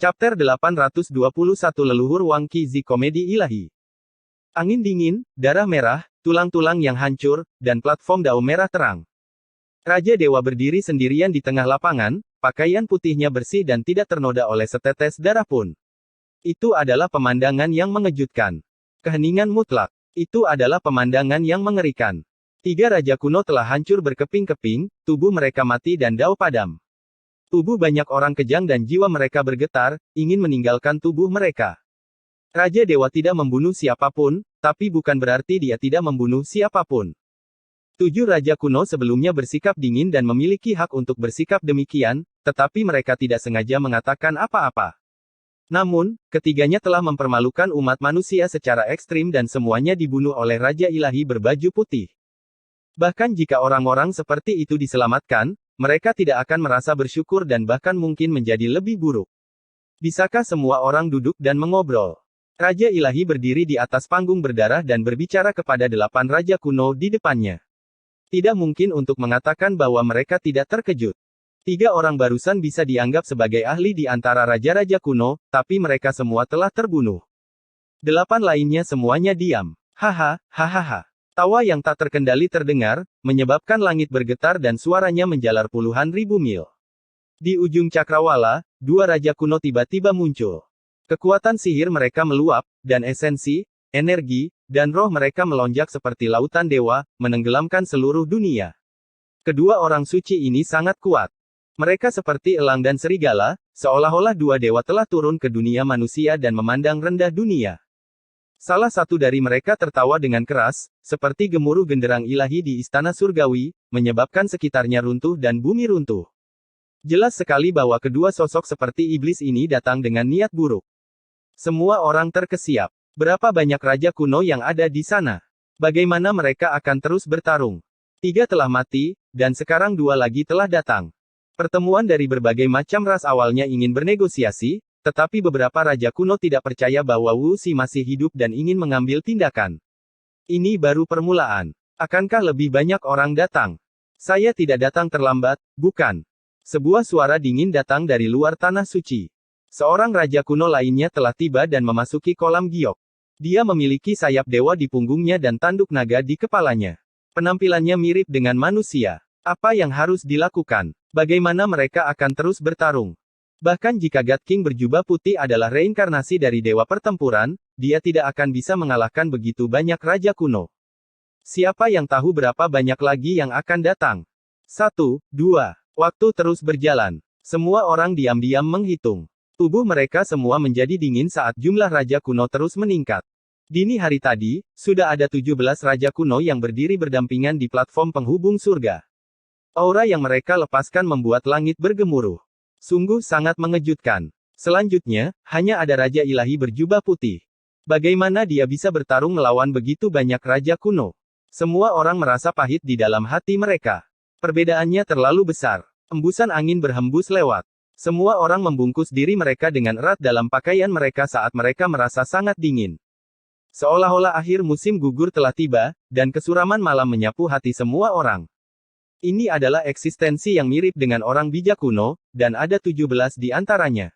Chapter 821 Leluhur Wang Qizi Komedi Ilahi. Angin dingin, darah merah, tulang-tulang yang hancur, dan platform dao merah terang. Raja Dewa berdiri sendirian di tengah lapangan, pakaian putihnya bersih dan tidak ternoda oleh setetes darah pun. Itu adalah pemandangan yang mengejutkan. Keheningan mutlak. Itu adalah pemandangan yang mengerikan. Tiga raja kuno telah hancur berkeping-keping, tubuh mereka mati dan dao padam. Tubuh banyak orang kejang dan jiwa mereka bergetar, ingin meninggalkan tubuh mereka. Raja Dewa tidak membunuh siapapun, tapi bukan berarti dia tidak membunuh siapapun. Tujuh raja kuno sebelumnya bersikap dingin dan memiliki hak untuk bersikap demikian, tetapi mereka tidak sengaja mengatakan apa-apa. Namun, ketiganya telah mempermalukan umat manusia secara ekstrim dan semuanya dibunuh oleh Raja Ilahi berbaju putih. Bahkan jika orang-orang seperti itu diselamatkan, mereka tidak akan merasa bersyukur dan bahkan mungkin menjadi lebih buruk. Bisakah semua orang duduk dan mengobrol? Raja Ilahi berdiri di atas panggung berdarah dan berbicara kepada 8 raja kuno di depannya. Tidak mungkin untuk mengatakan bahwa mereka tidak terkejut. 3 orang barusan bisa dianggap sebagai ahli di antara raja-raja kuno, tapi mereka semua telah terbunuh. 8 lainnya semuanya diam. Haha, hahaha. Tawa yang tak terkendali terdengar, menyebabkan langit bergetar dan suaranya menjalar puluhan ribu mil. Di ujung cakrawala, 2 raja kuno tiba-tiba muncul. Kekuatan sihir mereka meluap, dan esensi, energi, dan roh mereka melonjak seperti lautan dewa, menenggelamkan seluruh dunia. Kedua orang suci ini sangat kuat. Mereka seperti elang dan serigala, seolah-olah 2 dewa telah turun ke dunia manusia dan memandang rendah dunia. Salah satu dari mereka tertawa dengan keras, seperti gemuruh genderang ilahi di istana surgawi, menyebabkan sekitarnya runtuh dan bumi runtuh. Jelas sekali bahwa kedua sosok seperti iblis ini datang dengan niat buruk. Semua orang terkesiap. Berapa banyak raja kuno yang ada di sana? Bagaimana mereka akan terus bertarung? 3 telah mati, dan sekarang 2 lagi telah datang. Pertemuan dari berbagai macam ras awalnya ingin bernegosiasi, tetapi beberapa raja kuno tidak percaya bahwa Wu Xi masih hidup dan ingin mengambil tindakan. Ini baru permulaan. Akankah lebih banyak orang datang? Saya tidak datang terlambat, bukan? Sebuah suara dingin datang dari luar tanah suci. Seorang raja kuno lainnya telah tiba dan memasuki kolam giok. Dia memiliki sayap dewa di punggungnya dan tanduk naga di kepalanya. Penampilannya mirip dengan manusia. Apa yang harus dilakukan? Bagaimana mereka akan terus bertarung? Bahkan jika God King berjubah putih adalah reinkarnasi dari dewa pertempuran, dia tidak akan bisa mengalahkan begitu banyak raja kuno. Siapa yang tahu berapa banyak lagi yang akan datang? 1, 2. Waktu terus berjalan. Semua orang diam-diam menghitung. Tubuh mereka semua menjadi dingin saat jumlah raja kuno terus meningkat. Dini hari tadi, sudah ada 17 raja kuno yang berdiri berdampingan di platform penghubung surga. Aura yang mereka lepaskan membuat langit bergemuruh. Sungguh sangat mengejutkan. Selanjutnya, hanya ada Raja Ilahi berjubah putih. Bagaimana dia bisa bertarung melawan begitu banyak raja kuno? Semua orang merasa pahit di dalam hati mereka. Perbedaannya terlalu besar. Embusan angin berhembus lewat. Semua orang membungkus diri mereka dengan erat dalam pakaian mereka saat mereka merasa sangat dingin. Seolah-olah akhir musim gugur telah tiba, dan kesuraman malam menyapu hati semua orang. Ini adalah eksistensi yang mirip dengan orang bijak kuno, dan ada 17 di antaranya.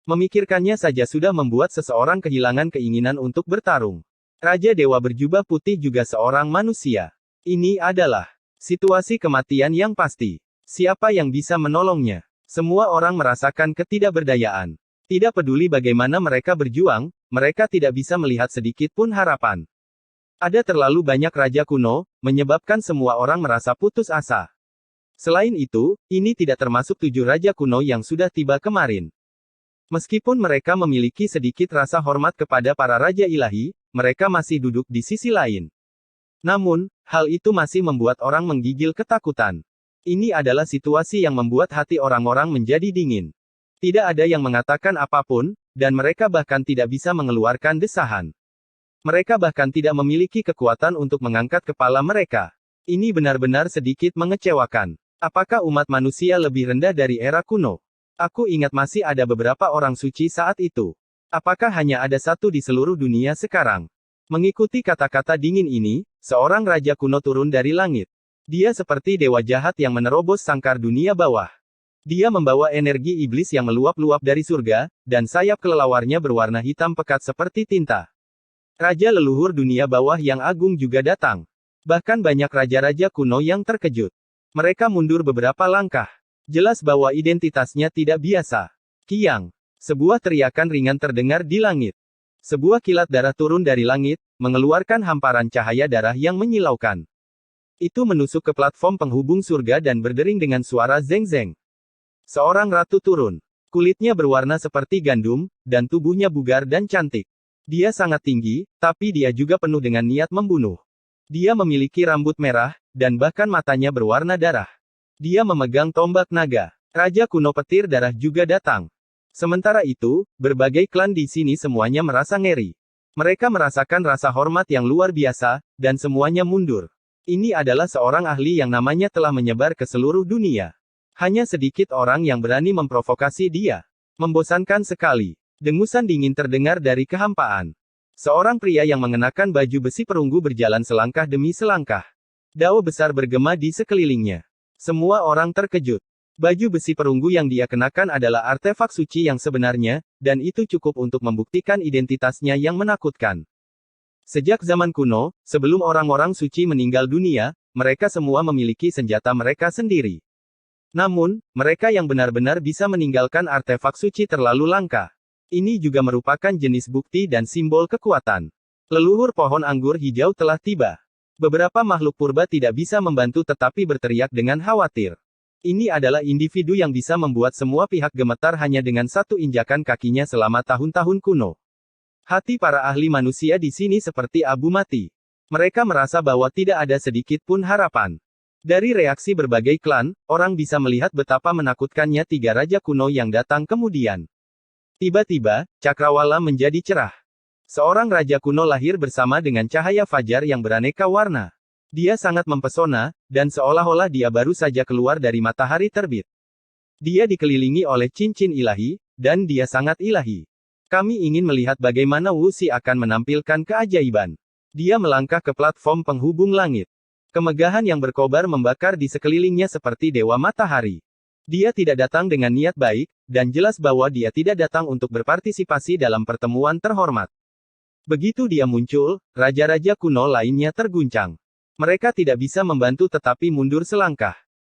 Memikirkannya saja sudah membuat seseorang kehilangan keinginan untuk bertarung. Raja Dewa berjubah putih juga seorang manusia. Ini adalah situasi kematian yang pasti. Siapa yang bisa menolongnya? Semua orang merasakan ketidakberdayaan. Tidak peduli bagaimana mereka berjuang, mereka tidak bisa melihat sedikit pun harapan. Ada terlalu banyak raja kuno, menyebabkan semua orang merasa putus asa. Selain itu, ini tidak termasuk 7 raja kuno yang sudah tiba kemarin. Meskipun mereka memiliki sedikit rasa hormat kepada para raja ilahi, mereka masih duduk di sisi lain. Namun, hal itu masih membuat orang menggigil ketakutan. Ini adalah situasi yang membuat hati orang-orang menjadi dingin. Tidak ada yang mengatakan apapun, dan mereka bahkan tidak bisa mengeluarkan desahan. Mereka bahkan tidak memiliki kekuatan untuk mengangkat kepala mereka. Ini benar-benar sedikit mengecewakan. Apakah umat manusia lebih rendah dari era kuno? Aku ingat masih ada beberapa orang suci saat itu. Apakah hanya ada satu di seluruh dunia sekarang? Mengikuti kata-kata dingin ini, seorang raja kuno turun dari langit. Dia seperti dewa jahat yang menerobos sangkar dunia bawah. Dia membawa energi iblis yang meluap-luap dari surga, dan sayap kelelawarnya berwarna hitam pekat seperti tinta. Raja leluhur dunia bawah yang agung juga datang. Bahkan banyak raja-raja kuno yang terkejut. Mereka mundur beberapa langkah. Jelas bahwa identitasnya tidak biasa. Kiang. Sebuah teriakan ringan terdengar di langit. Sebuah kilat darah turun dari langit, mengeluarkan hamparan cahaya darah yang menyilaukan. Itu menusuk ke platform penghubung surga dan berdering dengan suara zeng-zeng. Seorang ratu turun. Kulitnya berwarna seperti gandum, dan tubuhnya bugar dan cantik. Dia sangat tinggi, tapi dia juga penuh dengan niat membunuh. Dia memiliki rambut merah, dan bahkan matanya berwarna darah. Dia memegang tombak naga. Raja kuno petir darah juga datang. Sementara itu, berbagai klan di sini semuanya merasa ngeri. Mereka merasakan rasa hormat yang luar biasa, dan semuanya mundur. Ini adalah seorang ahli yang namanya telah menyebar ke seluruh dunia. Hanya sedikit orang yang berani memprovokasi dia. Membosankan sekali. Dengusan dingin terdengar dari kehampaan. Seorang pria yang mengenakan baju besi perunggu berjalan selangkah demi selangkah. Dao besar bergema di sekelilingnya. Semua orang terkejut. Baju besi perunggu yang dia kenakan adalah artefak suci yang sebenarnya, dan itu cukup untuk membuktikan identitasnya yang menakutkan. Sejak zaman kuno, sebelum orang-orang suci meninggal dunia, mereka semua memiliki senjata mereka sendiri. Namun, mereka yang benar-benar bisa meninggalkan artefak suci terlalu langka. Ini juga merupakan jenis bukti dan simbol kekuatan. Leluhur pohon anggur hijau telah tiba. Beberapa makhluk purba tidak bisa membantu tetapi berteriak dengan khawatir. Ini adalah individu yang bisa membuat semua pihak gemetar hanya dengan satu injakan kakinya selama tahun-tahun kuno. Hati para ahli manusia di sini seperti abu mati. Mereka merasa bahwa tidak ada sedikit pun harapan. Dari reaksi berbagai klan, orang bisa melihat betapa menakutkannya tiga raja kuno yang datang kemudian. Tiba-tiba, cakrawala menjadi cerah. Seorang raja kuno lahir bersama dengan cahaya fajar yang beraneka warna. Dia sangat mempesona, dan seolah-olah dia baru saja keluar dari matahari terbit. Dia dikelilingi oleh cincin ilahi, dan dia sangat ilahi. Kami ingin melihat bagaimana Wu Xi akan menampilkan keajaiban. Dia melangkah ke platform penghubung langit. Kemegahan yang berkobar membakar di sekelilingnya seperti dewa matahari. Dia tidak datang dengan niat baik, dan jelas bahwa dia tidak datang untuk berpartisipasi dalam pertemuan terhormat. Begitu dia muncul, raja-raja kuno lainnya terguncang. Mereka tidak bisa membantu tetapi mundur selangkah.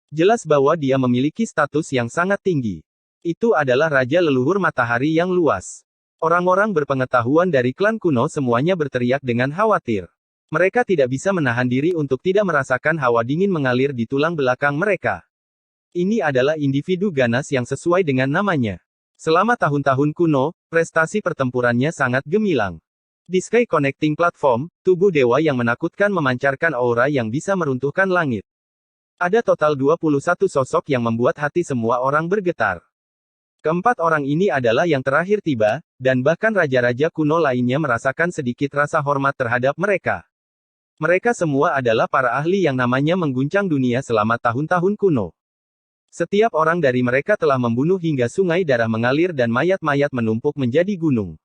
Jelas bahwa dia memiliki status yang sangat tinggi. Itu adalah raja leluhur matahari yang luas. Orang-orang berpengetahuan dari klan kuno semuanya berteriak dengan khawatir. Mereka tidak bisa menahan diri untuk tidak merasakan hawa dingin mengalir di tulang belakang mereka. Ini adalah individu ganas yang sesuai dengan namanya. Selama tahun-tahun kuno, prestasi pertempurannya sangat gemilang. Di Sky Connecting Platform, tubuh dewa yang menakutkan memancarkan aura yang bisa meruntuhkan langit. Ada total 21 sosok yang membuat hati semua orang bergetar. Keempat orang ini adalah yang terakhir tiba, dan bahkan raja-raja kuno lainnya merasakan sedikit rasa hormat terhadap mereka. Mereka semua adalah para ahli yang namanya mengguncang dunia selama tahun-tahun kuno. Setiap orang dari mereka telah membunuh hingga sungai darah mengalir dan mayat-mayat menumpuk menjadi gunung.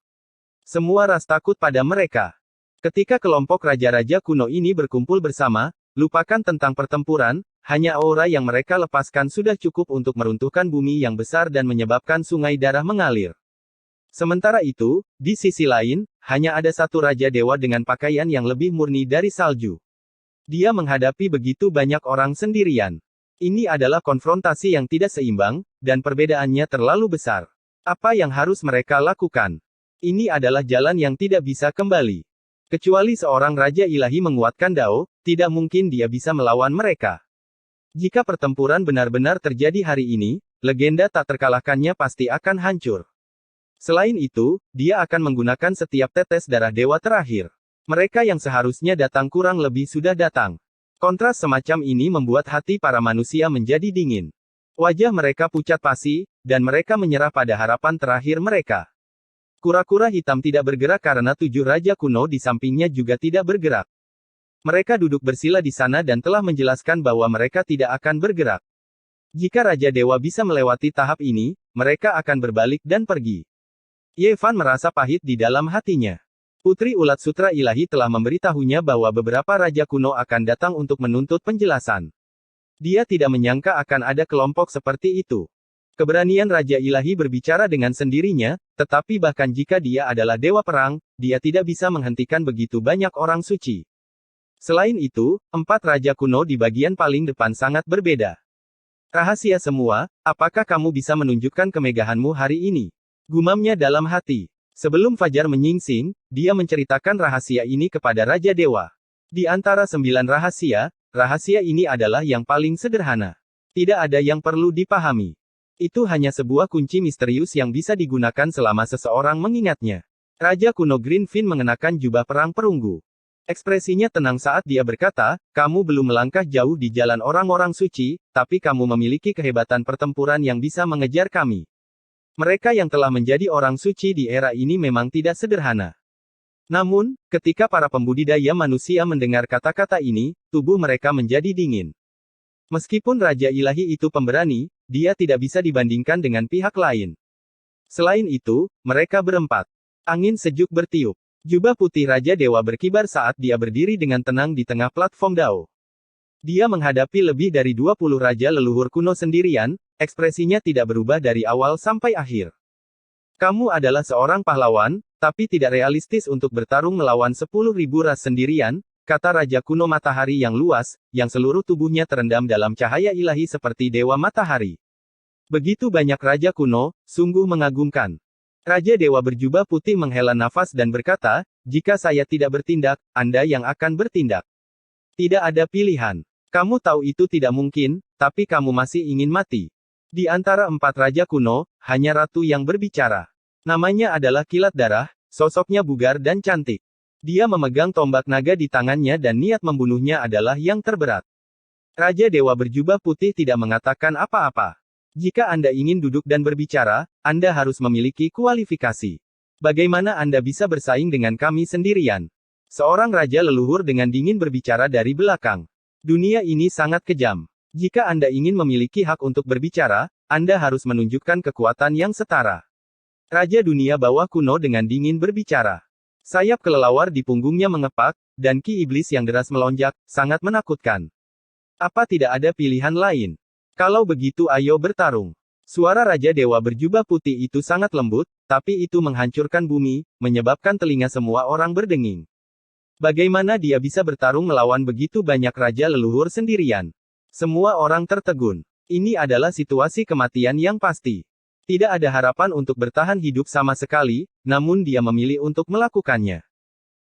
Semua ras takut pada mereka. Ketika kelompok raja-raja kuno ini berkumpul bersama, lupakan tentang pertempuran, hanya aura yang mereka lepaskan sudah cukup untuk meruntuhkan bumi yang besar dan menyebabkan sungai darah mengalir. Sementara itu, di sisi lain, hanya ada satu raja dewa dengan pakaian yang lebih murni dari salju. Dia menghadapi begitu banyak orang sendirian. Ini adalah konfrontasi yang tidak seimbang, dan perbedaannya terlalu besar. Apa yang harus mereka lakukan? Ini adalah jalan yang tidak bisa kembali. Kecuali seorang raja ilahi menguatkan Dao, tidak mungkin dia bisa melawan mereka. Jika pertempuran benar-benar terjadi hari ini, legenda tak terkalahkannya pasti akan hancur. Selain itu, dia akan menggunakan setiap tetes darah dewa terakhir. Mereka yang seharusnya datang kurang lebih sudah datang. Kontras semacam ini membuat hati para manusia menjadi dingin. Wajah mereka pucat pasi, dan mereka menyerah pada harapan terakhir mereka. Kura-kura hitam tidak bergerak karena 7 raja kuno di sampingnya juga tidak bergerak. Mereka duduk bersila di sana dan telah menjelaskan bahwa mereka tidak akan bergerak. Jika Raja Dewa bisa melewati tahap ini, mereka akan berbalik dan pergi. Ye Fan merasa pahit di dalam hatinya. Putri Ulat Sutra Ilahi telah memberitahunya bahwa beberapa raja kuno akan datang untuk menuntut penjelasan. Dia tidak menyangka akan ada kelompok seperti itu. Keberanian Raja Ilahi berbicara dengan sendirinya, tetapi bahkan jika dia adalah dewa perang, dia tidak bisa menghentikan begitu banyak orang suci. Selain itu, 4 raja kuno di bagian paling depan sangat berbeda. Rahasia semua, apakah kamu bisa menunjukkan kemegahanmu hari ini? Gumamnya dalam hati. Sebelum fajar menyingsing, dia menceritakan rahasia ini kepada Raja Dewa. Di antara 9 rahasia ini adalah yang paling sederhana. Tidak ada yang perlu dipahami. Itu hanya sebuah kunci misterius yang bisa digunakan selama seseorang mengingatnya. Raja kuno Greenfin mengenakan jubah perang perunggu. Ekspresinya tenang saat dia berkata, kamu belum melangkah jauh di jalan orang-orang suci, tapi kamu memiliki kehebatan pertempuran yang bisa mengejar kami. Mereka yang telah menjadi orang suci di era ini memang tidak sederhana. Namun, ketika para pembudidaya manusia mendengar kata-kata ini, tubuh mereka menjadi dingin. Meskipun Raja Ilahi itu pemberani, dia tidak bisa dibandingkan dengan pihak lain. Selain itu, mereka berempat. Angin sejuk bertiup. Jubah putih Raja Dewa berkibar saat dia berdiri dengan tenang di tengah platform Dao. Dia menghadapi lebih dari 20 raja leluhur kuno sendirian, ekspresinya tidak berubah dari awal sampai akhir. Kamu adalah seorang pahlawan, tapi tidak realistis untuk bertarung melawan 10.000 ras sendirian, kata Raja kuno Matahari yang luas, yang seluruh tubuhnya terendam dalam cahaya ilahi seperti Dewa Matahari. Begitu banyak raja kuno, sungguh mengagumkan. Raja Dewa berjubah putih menghela nafas dan berkata, jika saya tidak bertindak, Anda yang akan bertindak. Tidak ada pilihan. Kamu tahu itu tidak mungkin, tapi kamu masih ingin mati. Di antara 4 raja kuno, hanya ratu yang berbicara. Namanya adalah Kilat Darah, sosoknya bugar dan cantik. Dia memegang tombak naga di tangannya dan niat membunuhnya adalah yang terberat. Raja Dewa berjubah putih tidak mengatakan apa-apa. Jika Anda ingin duduk dan berbicara, Anda harus memiliki kualifikasi. Bagaimana Anda bisa bersaing dengan kami sendirian? Seorang raja leluhur dengan dingin berbicara dari belakang. Dunia ini sangat kejam. Jika Anda ingin memiliki hak untuk berbicara, Anda harus menunjukkan kekuatan yang setara. Raja dunia bawah kuno dengan dingin berbicara. Sayap kelelawar di punggungnya mengepak, dan ki iblis yang deras melonjak, sangat menakutkan. Apa tidak ada pilihan lain? Kalau begitu ayo bertarung. Suara Raja Dewa berjubah putih itu sangat lembut, tapi itu menghancurkan bumi, menyebabkan telinga semua orang berdenging. Bagaimana dia bisa bertarung melawan begitu banyak raja leluhur sendirian? Semua orang tertegun. Ini adalah situasi kematian yang pasti. Tidak ada harapan untuk bertahan hidup sama sekali, namun dia memilih untuk melakukannya.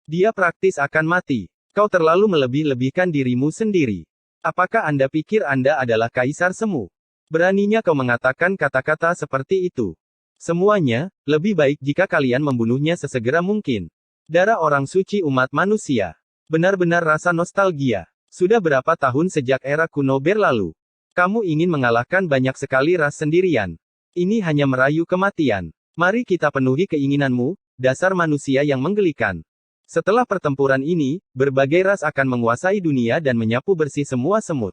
Dia praktis akan mati. Kau terlalu melebih-lebihkan dirimu sendiri. Apakah Anda pikir Anda adalah kaisar semu? Beraninya kau mengatakan kata-kata seperti itu. Semuanya, lebih baik jika kalian membunuhnya sesegera mungkin. Darah orang suci umat manusia. Benar-benar rasa nostalgia. Sudah berapa tahun sejak era kuno berlalu? Kamu ingin mengalahkan banyak sekali ras sendirian. Ini hanya merayu kematian. Mari kita penuhi keinginanmu, dasar manusia yang menggelikan. Setelah pertempuran ini, berbagai ras akan menguasai dunia dan menyapu bersih semua semut.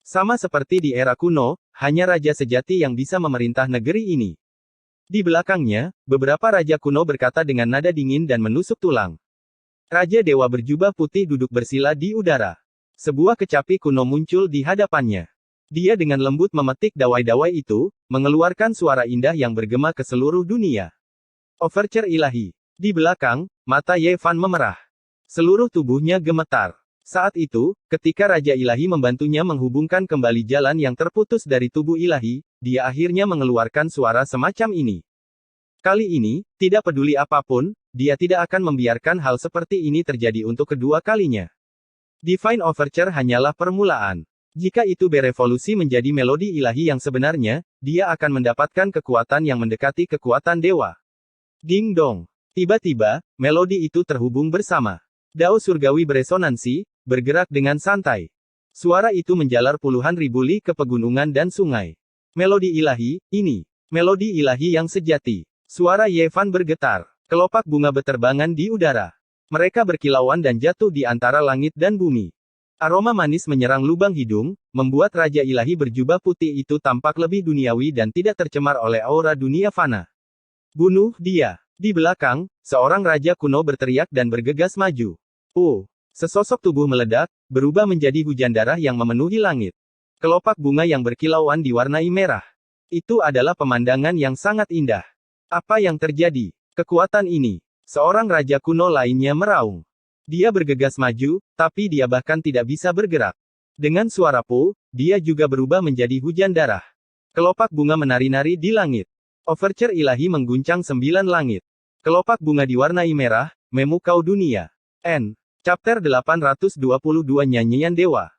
Sama seperti di era kuno, hanya raja sejati yang bisa memerintah negeri ini. Di belakangnya, beberapa raja kuno berkata dengan nada dingin dan menusuk tulang. Raja Dewa berjubah putih duduk bersila di udara. Sebuah kecapi kuno muncul di hadapannya. Dia dengan lembut memetik dawai-dawai itu, mengeluarkan suara indah yang bergema ke seluruh dunia. Overture ilahi. Di belakang, mata Ye Fan memerah. Seluruh tubuhnya gemetar. Saat itu, ketika Raja Ilahi membantunya menghubungkan kembali jalan yang terputus dari tubuh ilahi, dia akhirnya mengeluarkan suara semacam ini. Kali ini, tidak peduli apapun, dia tidak akan membiarkan hal seperti ini terjadi untuk kedua kalinya. Divine Overture hanyalah permulaan. Jika itu berevolusi menjadi melodi ilahi yang sebenarnya, dia akan mendapatkan kekuatan yang mendekati kekuatan dewa. Ding dong. Tiba-tiba, melodi itu terhubung bersama. Dao surgawi beresonansi, bergerak dengan santai. Suara itu menjalar puluhan ribu li ke pegunungan dan sungai. Melodi ilahi, ini. Melodi ilahi yang sejati. Suara Ye Fan bergetar. Kelopak bunga beterbangan di udara. Mereka berkilauan dan jatuh di antara langit dan bumi. Aroma manis menyerang lubang hidung, membuat Raja Ilahi berjubah putih itu tampak lebih duniawi dan tidak tercemar oleh aura dunia fana. Bunuh dia. Di belakang, seorang raja kuno berteriak dan bergegas maju. Sesosok tubuh meledak, berubah menjadi hujan darah yang memenuhi langit. Kelopak bunga yang berkilauan diwarnai merah. Itu adalah pemandangan yang sangat indah. Apa yang terjadi? Kekuatan ini. Seorang raja kuno lainnya meraung. Dia bergegas maju, tapi dia bahkan tidak bisa bergerak. Dengan suara po, dia juga berubah menjadi hujan darah. Kelopak bunga menari-nari di langit. Overture ilahi mengguncang 9 langit. Kelopak bunga diwarnai merah, memukau dunia. N. Chapter 822 Nyanyian Dewa.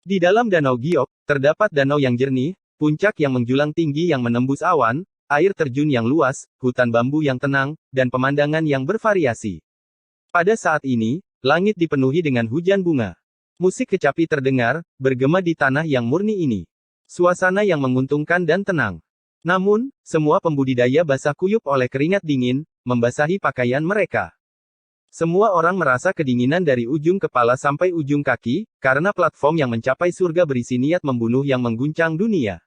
Di dalam Danau Giok, terdapat danau yang jernih, puncak yang menjulang tinggi yang menembus awan, air terjun yang luas, hutan bambu yang tenang, dan pemandangan yang bervariasi. Pada saat ini, langit dipenuhi dengan hujan bunga. Musik kecapi terdengar, bergema di tanah yang murni ini. Suasana yang menguntungkan dan tenang. Namun, semua pembudidaya basah kuyup oleh keringat dingin, membasahi pakaian mereka. Semua orang merasa kedinginan dari ujung kepala sampai ujung kaki, karena platform yang mencapai surga berisi niat membunuh yang mengguncang dunia.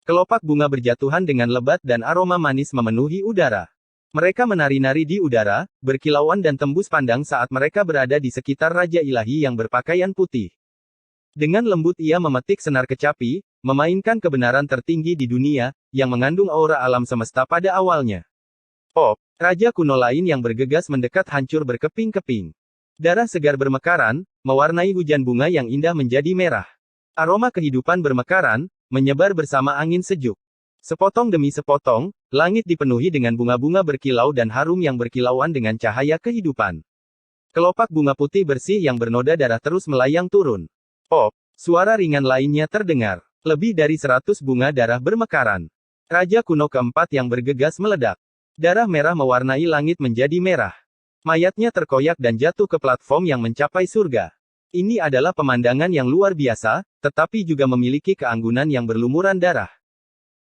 Kelopak bunga berjatuhan dengan lebat dan aroma manis memenuhi udara. Mereka menari-nari di udara, berkilauan dan tembus pandang saat mereka berada di sekitar Raja Ilahi yang berpakaian putih. Dengan lembut ia memetik senar kecapi, memainkan kebenaran tertinggi di dunia, yang mengandung aura alam semesta pada awalnya. Pop, raja kuno lain yang bergegas mendekat hancur berkeping-keping. Darah segar bermekaran, mewarnai hujan bunga yang indah menjadi merah. Aroma kehidupan bermekaran, menyebar bersama angin sejuk. Sepotong demi sepotong, langit dipenuhi dengan bunga-bunga berkilau dan harum yang berkilauan dengan cahaya kehidupan. Kelopak bunga putih bersih yang bernoda darah terus melayang turun. Pop, suara ringan lainnya terdengar. Lebih dari 100 bunga darah bermekaran. Raja kuno keempat yang bergegas meledak. Darah merah mewarnai langit menjadi merah. Mayatnya terkoyak dan jatuh ke platform yang mencapai surga. Ini adalah pemandangan yang luar biasa, tetapi juga memiliki keanggunan yang berlumuran darah.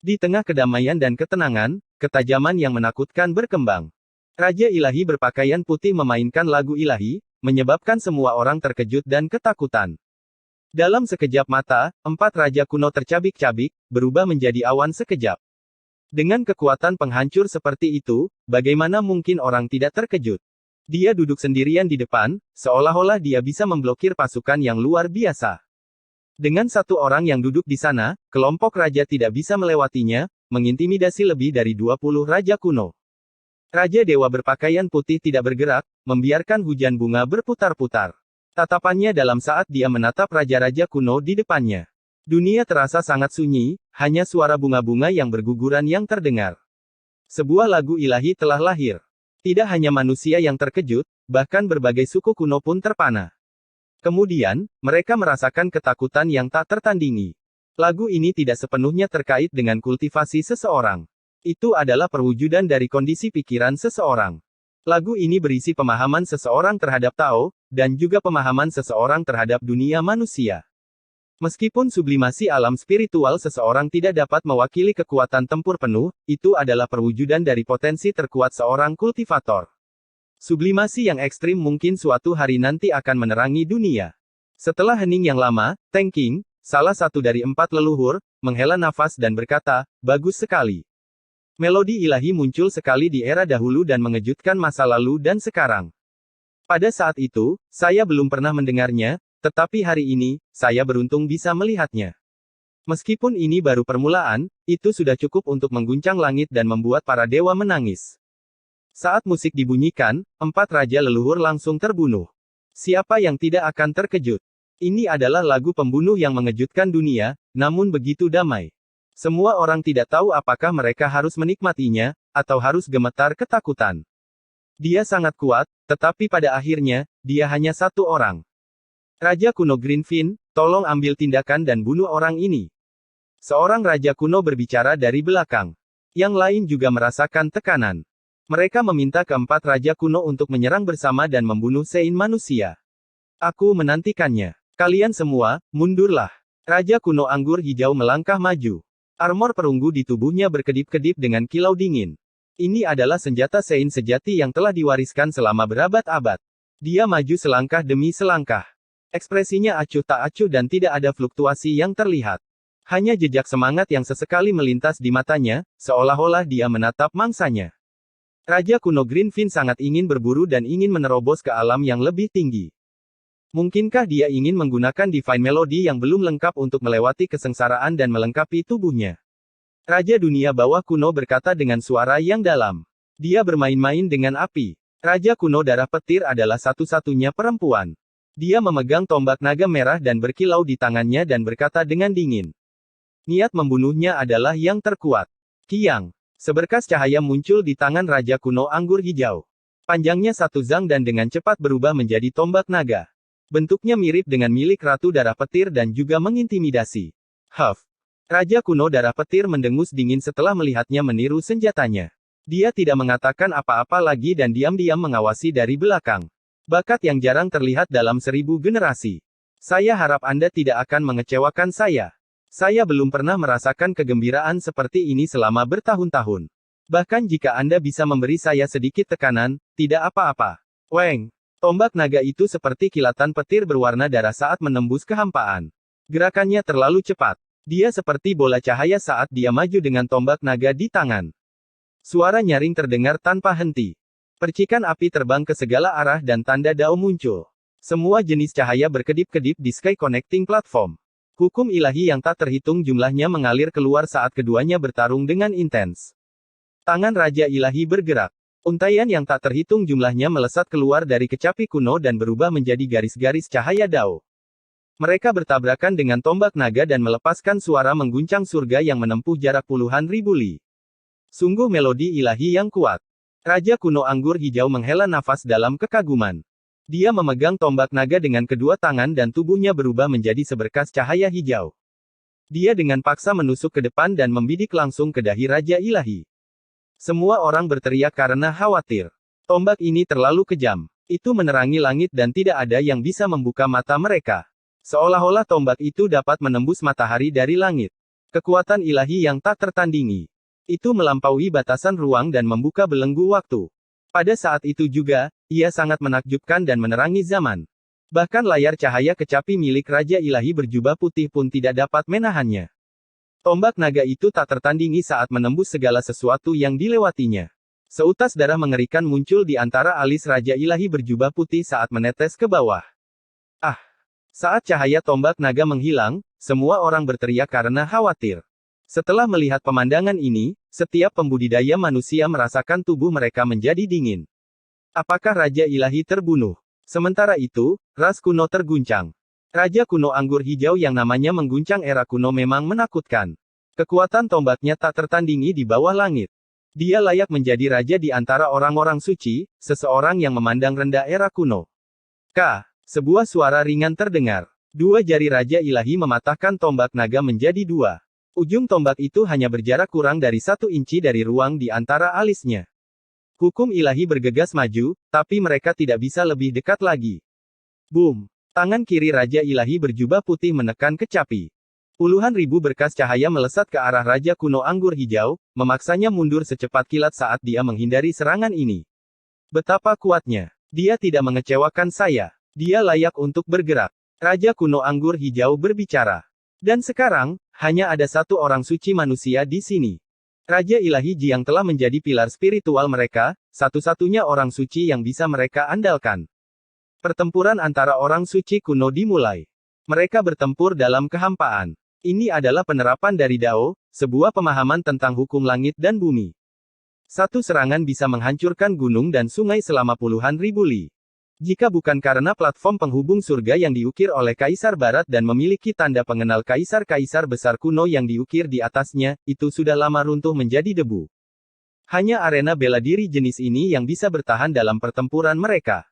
Di tengah kedamaian dan ketenangan, ketajaman yang menakutkan berkembang. Raja Ilahi berpakaian putih memainkan lagu ilahi, menyebabkan semua orang terkejut dan ketakutan. Dalam sekejap mata, 4 raja kuno tercabik-cabik, berubah menjadi awan sekejap. Dengan kekuatan penghancur seperti itu, bagaimana mungkin orang tidak terkejut? Dia duduk sendirian di depan, seolah-olah dia bisa memblokir pasukan yang luar biasa. Dengan satu orang yang duduk di sana, kelompok raja tidak bisa melewatinya, mengintimidasi lebih dari 20 raja kuno. Raja Dewa berpakaian putih tidak bergerak, membiarkan hujan bunga berputar-putar. Tatapannya dalam saat dia menatap raja-raja kuno di depannya. Dunia terasa sangat sunyi, hanya suara bunga-bunga yang berguguran yang terdengar. Sebuah lagu ilahi telah lahir. Tidak hanya manusia yang terkejut, bahkan berbagai suku kuno pun terpana. Kemudian, mereka merasakan ketakutan yang tak tertandingi. Lagu ini tidak sepenuhnya terkait dengan kultivasi seseorang. Itu adalah perwujudan dari kondisi pikiran seseorang. Lagu ini berisi pemahaman seseorang terhadap Tao, dan juga pemahaman seseorang terhadap dunia manusia. Meskipun sublimasi alam spiritual seseorang tidak dapat mewakili kekuatan tempur penuh, itu adalah perwujudan dari potensi terkuat seorang kultivator. Sublimasi yang ekstrim mungkin suatu hari nanti akan menerangi dunia. Setelah hening yang lama, Teng King, salah satu dari 4 leluhur, menghela nafas dan berkata, "Bagus sekali. Melodi ilahi muncul sekali di era dahulu dan mengejutkan masa lalu dan sekarang. Pada saat itu, saya belum pernah mendengarnya, tetapi hari ini, saya beruntung bisa melihatnya. Meskipun ini baru permulaan, itu sudah cukup untuk mengguncang langit dan membuat para dewa menangis." Saat musik dibunyikan, 4 raja leluhur langsung terbunuh. Siapa yang tidak akan terkejut? Ini adalah lagu pembunuh yang mengejutkan dunia, namun begitu damai. Semua orang tidak tahu apakah mereka harus menikmatinya, atau harus gemetar ketakutan. Dia sangat kuat, tetapi pada akhirnya, dia hanya satu orang. Raja kuno Greenfin, tolong ambil tindakan dan bunuh orang ini. Seorang raja kuno berbicara dari belakang. Yang lain juga merasakan tekanan. Mereka meminta keempat raja kuno untuk menyerang bersama dan membunuh Sein manusia. Aku menantikannya. Kalian semua, mundurlah. Raja kuno anggur hijau melangkah maju. Armor perunggu di tubuhnya berkedip-kedip dengan kilau dingin. Ini adalah senjata Sein sejati yang telah diwariskan selama berabad-abad. Dia maju selangkah demi selangkah. Ekspresinya acuh tak acuh dan tidak ada fluktuasi yang terlihat. Hanya jejak semangat yang sesekali melintas di matanya, seolah-olah dia menatap mangsanya. Raja kuno Greenfin sangat ingin berburu dan ingin menerobos ke alam yang lebih tinggi. Mungkinkah dia ingin menggunakan Divine Melody yang belum lengkap untuk melewati kesengsaraan dan melengkapi tubuhnya? Raja dunia bawah kuno berkata dengan suara yang dalam. Dia bermain-main dengan api. Raja kuno darah petir adalah satu-satunya perempuan. Dia memegang tombak naga merah dan berkilau di tangannya dan berkata dengan dingin. Niat membunuhnya adalah yang terkuat. Kiang. Seberkas cahaya muncul di tangan Raja kuno anggur hijau. Panjangnya 1 zang dan dengan cepat berubah menjadi tombak naga. Bentuknya mirip dengan milik Ratu Darah Petir dan juga mengintimidasi. Huff. Raja kuno darah petir mendengus dingin setelah melihatnya meniru senjatanya. Dia tidak mengatakan apa-apa lagi dan diam-diam mengawasi dari belakang. Bakat yang jarang terlihat dalam 1000 generasi. Saya harap Anda tidak akan mengecewakan saya. Saya belum pernah merasakan kegembiraan seperti ini selama bertahun-tahun. Bahkan jika Anda bisa memberi saya sedikit tekanan, tidak apa-apa. Weng. Tombak naga itu seperti kilatan petir berwarna darah saat menembus kehampaan. Gerakannya terlalu cepat. Dia seperti bola cahaya saat dia maju dengan tombak naga di tangan. Suara nyaring terdengar tanpa henti. Percikan api terbang ke segala arah dan tanda Dao muncul. Semua jenis cahaya berkedip-kedip di Sky Connecting Platform. Hukum ilahi yang tak terhitung jumlahnya mengalir keluar saat keduanya bertarung dengan intens. Tangan Raja Ilahi bergerak. Untaian yang tak terhitung jumlahnya melesat keluar dari kecapi kuno dan berubah menjadi garis-garis cahaya Dao. Mereka bertabrakan dengan tombak naga dan melepaskan suara mengguncang surga yang menempuh jarak puluhan ribu li. Sungguh melodi ilahi yang kuat. Raja kuno anggur hijau menghela nafas dalam kekaguman. Dia memegang tombak naga dengan kedua tangan dan tubuhnya berubah menjadi seberkas cahaya hijau. Dia dengan paksa menusuk ke depan dan membidik langsung ke dahi Raja Ilahi. Semua orang berteriak karena khawatir. Tombak ini terlalu kejam. Itu menerangi langit dan tidak ada yang bisa membuka mata mereka. Seolah-olah tombak itu dapat menembus matahari dari langit. Kekuatan ilahi yang tak tertandingi. Itu melampaui batasan ruang dan membuka belenggu waktu. Pada saat itu juga, ia sangat menakjubkan dan menerangi zaman. Bahkan layar cahaya kecapi milik Raja Ilahi berjubah putih pun tidak dapat menahannya. Tombak naga itu tak tertandingi saat menembus segala sesuatu yang dilewatinya. Seutas darah mengerikan muncul di antara alis Raja Ilahi berjubah putih saat menetes ke bawah. Ah! Saat cahaya tombak naga menghilang, semua orang berteriak karena khawatir. Setelah melihat pemandangan ini, setiap pembudidaya manusia merasakan tubuh mereka menjadi dingin. Apakah Raja Ilahi terbunuh? Sementara itu, ras kuno terguncang. Raja kuno anggur hijau yang namanya mengguncang era kuno memang menakutkan. Kekuatan tombaknya tak tertandingi di bawah langit. Dia layak menjadi raja di antara orang-orang suci, seseorang yang memandang rendah era kuno. Sebuah suara ringan terdengar. Dua jari Raja Ilahi mematahkan tombak naga menjadi dua. Ujung tombak itu hanya berjarak kurang dari 1 inci dari ruang di antara alisnya. Hukum ilahi bergegas maju, tapi mereka tidak bisa lebih dekat lagi. Boom! Tangan kiri Raja Ilahi berjubah putih menekan kecapi. Puluhan ribu berkas cahaya melesat ke arah Raja kuno anggur hijau, memaksanya mundur secepat kilat saat dia menghindari serangan ini. Betapa kuatnya! Dia tidak mengecewakan saya. Dia layak untuk bergerak. Raja kuno anggur hijau berbicara. Dan sekarang, hanya ada satu orang suci manusia di sini. Raja Ilahi Jiang telah menjadi pilar spiritual mereka, satu-satunya orang suci yang bisa mereka andalkan. Pertempuran antara orang suci kuno dimulai. Mereka bertempur dalam kehampaan. Ini adalah penerapan dari Dao, sebuah pemahaman tentang hukum langit dan bumi. Satu serangan bisa menghancurkan gunung dan sungai selama puluhan ribu li. Jika bukan karena platform penghubung surga yang diukir oleh Kaisar Barat dan memiliki tanda pengenal kaisar-kaisar besar kuno yang diukir di atasnya, itu sudah lama runtuh menjadi debu. Hanya arena bela diri jenis ini yang bisa bertahan dalam pertempuran mereka.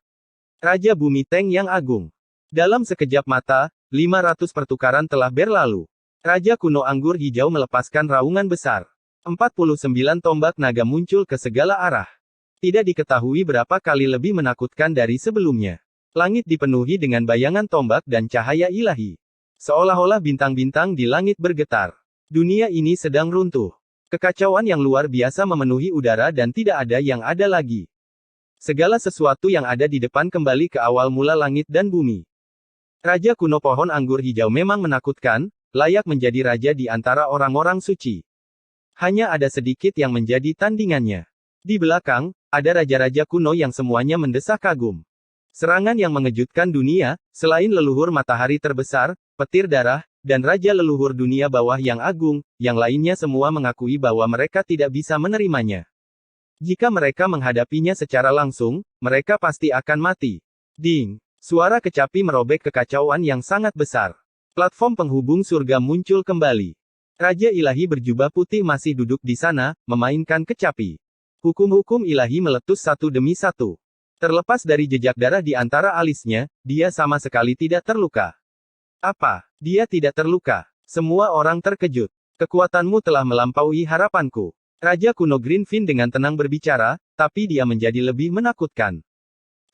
Raja Bumi Teng yang Agung. Dalam sekejap mata, 500 pertukaran telah berlalu. Raja kuno anggur hijau melepaskan raungan besar. 49 tombak naga muncul ke segala arah. Tidak diketahui berapa kali lebih menakutkan dari sebelumnya. Langit dipenuhi dengan bayangan tombak dan cahaya ilahi. Seolah-olah bintang-bintang di langit bergetar. Dunia ini sedang runtuh. Kekacauan yang luar biasa memenuhi udara dan tidak ada yang ada lagi. Segala sesuatu yang ada di depan kembali ke awal mula langit dan bumi. Raja kuno pohon anggur hijau memang menakutkan, layak menjadi raja di antara orang-orang suci. Hanya ada sedikit yang menjadi tandingannya. Di belakang, ada raja-raja kuno yang semuanya mendesak kagum. Serangan yang mengejutkan dunia, selain leluhur matahari terbesar, petir darah, dan raja leluhur dunia bawah yang agung, yang lainnya semua mengakui bahwa mereka tidak bisa menerimanya. Jika mereka menghadapinya secara langsung, mereka pasti akan mati. Ding! Suara kecapi merobek kekacauan yang sangat besar. Platform penghubung surga muncul kembali. Raja ilahi berjubah putih masih duduk di sana, memainkan kecapi. Hukum-hukum ilahi meletus satu demi satu. Terlepas dari jejak darah di antara alisnya, dia sama sekali tidak terluka. Apa? Dia tidak terluka. Semua orang terkejut. Kekuatanmu telah melampaui harapanku. Raja kuno Greenfin dengan tenang berbicara, tapi dia menjadi lebih menakutkan.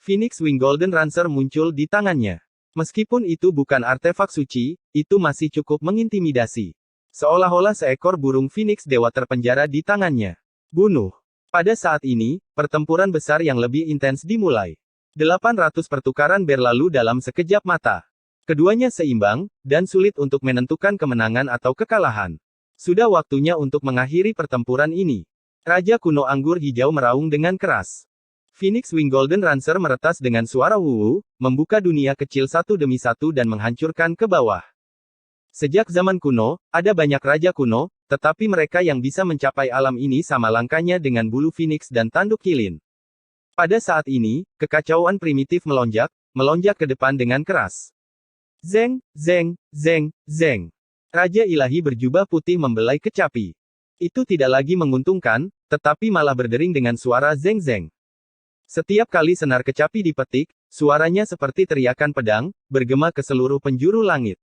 Phoenix Wing Golden Rancer muncul di tangannya. Meskipun itu bukan artefak suci, itu masih cukup mengintimidasi. Seolah-olah seekor burung Phoenix dewa terpenjara di tangannya. Bunuh. Pada saat ini, pertempuran besar yang lebih intens dimulai. 800 pertukaran berlalu dalam sekejap mata. Keduanya seimbang, dan sulit untuk menentukan kemenangan atau kekalahan. Sudah waktunya untuk mengakhiri pertempuran ini. Raja kuno anggur hijau meraung dengan keras. Phoenix Wing Golden Rancer meretas dengan suara wuwu, membuka dunia kecil satu demi satu dan menghancurkan ke bawah. Sejak zaman kuno, ada banyak raja kuno, tetapi mereka yang bisa mencapai alam ini sama langkahnya dengan bulu Phoenix dan tanduk kilin. Pada saat ini, kekacauan primitif melonjak ke depan dengan keras. Zeng, zeng, zeng, zeng. Raja ilahi berjubah putih membelai kecapi. Itu tidak lagi menguntungkan, tetapi malah berdering dengan suara zeng-zeng. Setiap kali senar kecapi dipetik, suaranya seperti teriakan pedang, bergema ke seluruh penjuru langit.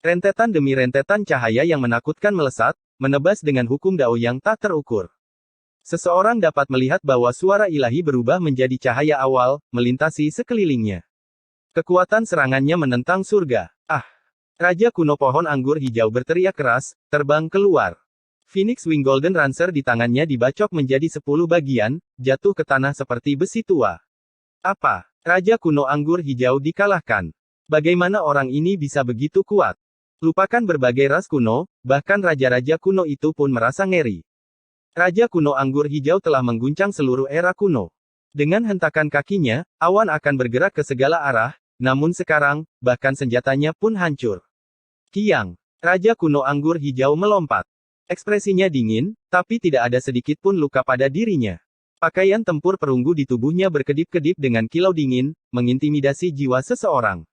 Rentetan demi rentetan cahaya yang menakutkan melesat, menebas dengan hukum dao yang tak terukur. Seseorang dapat melihat bahwa suara ilahi berubah menjadi cahaya awal, melintasi sekelilingnya. Kekuatan serangannya menentang surga. Ah! Raja kuno pohon anggur hijau berteriak keras, terbang keluar. Phoenix Wing Golden Rancer di tangannya dibacok menjadi 10 bagian, jatuh ke tanah seperti besi tua. Apa? Raja kuno anggur hijau dikalahkan. Bagaimana orang ini bisa begitu kuat? Lupakan berbagai ras kuno, bahkan raja-raja kuno itu pun merasa ngeri. Raja kuno anggur hijau telah mengguncang seluruh era kuno. Dengan hentakan kakinya, awan akan bergerak ke segala arah, namun sekarang, bahkan senjatanya pun hancur. Kiang! Raja kuno anggur hijau melompat. Ekspresinya dingin, tapi tidak ada sedikit pun luka pada dirinya. Pakaian tempur perunggu di tubuhnya berkedip-kedip dengan kilau dingin, mengintimidasi jiwa seseorang.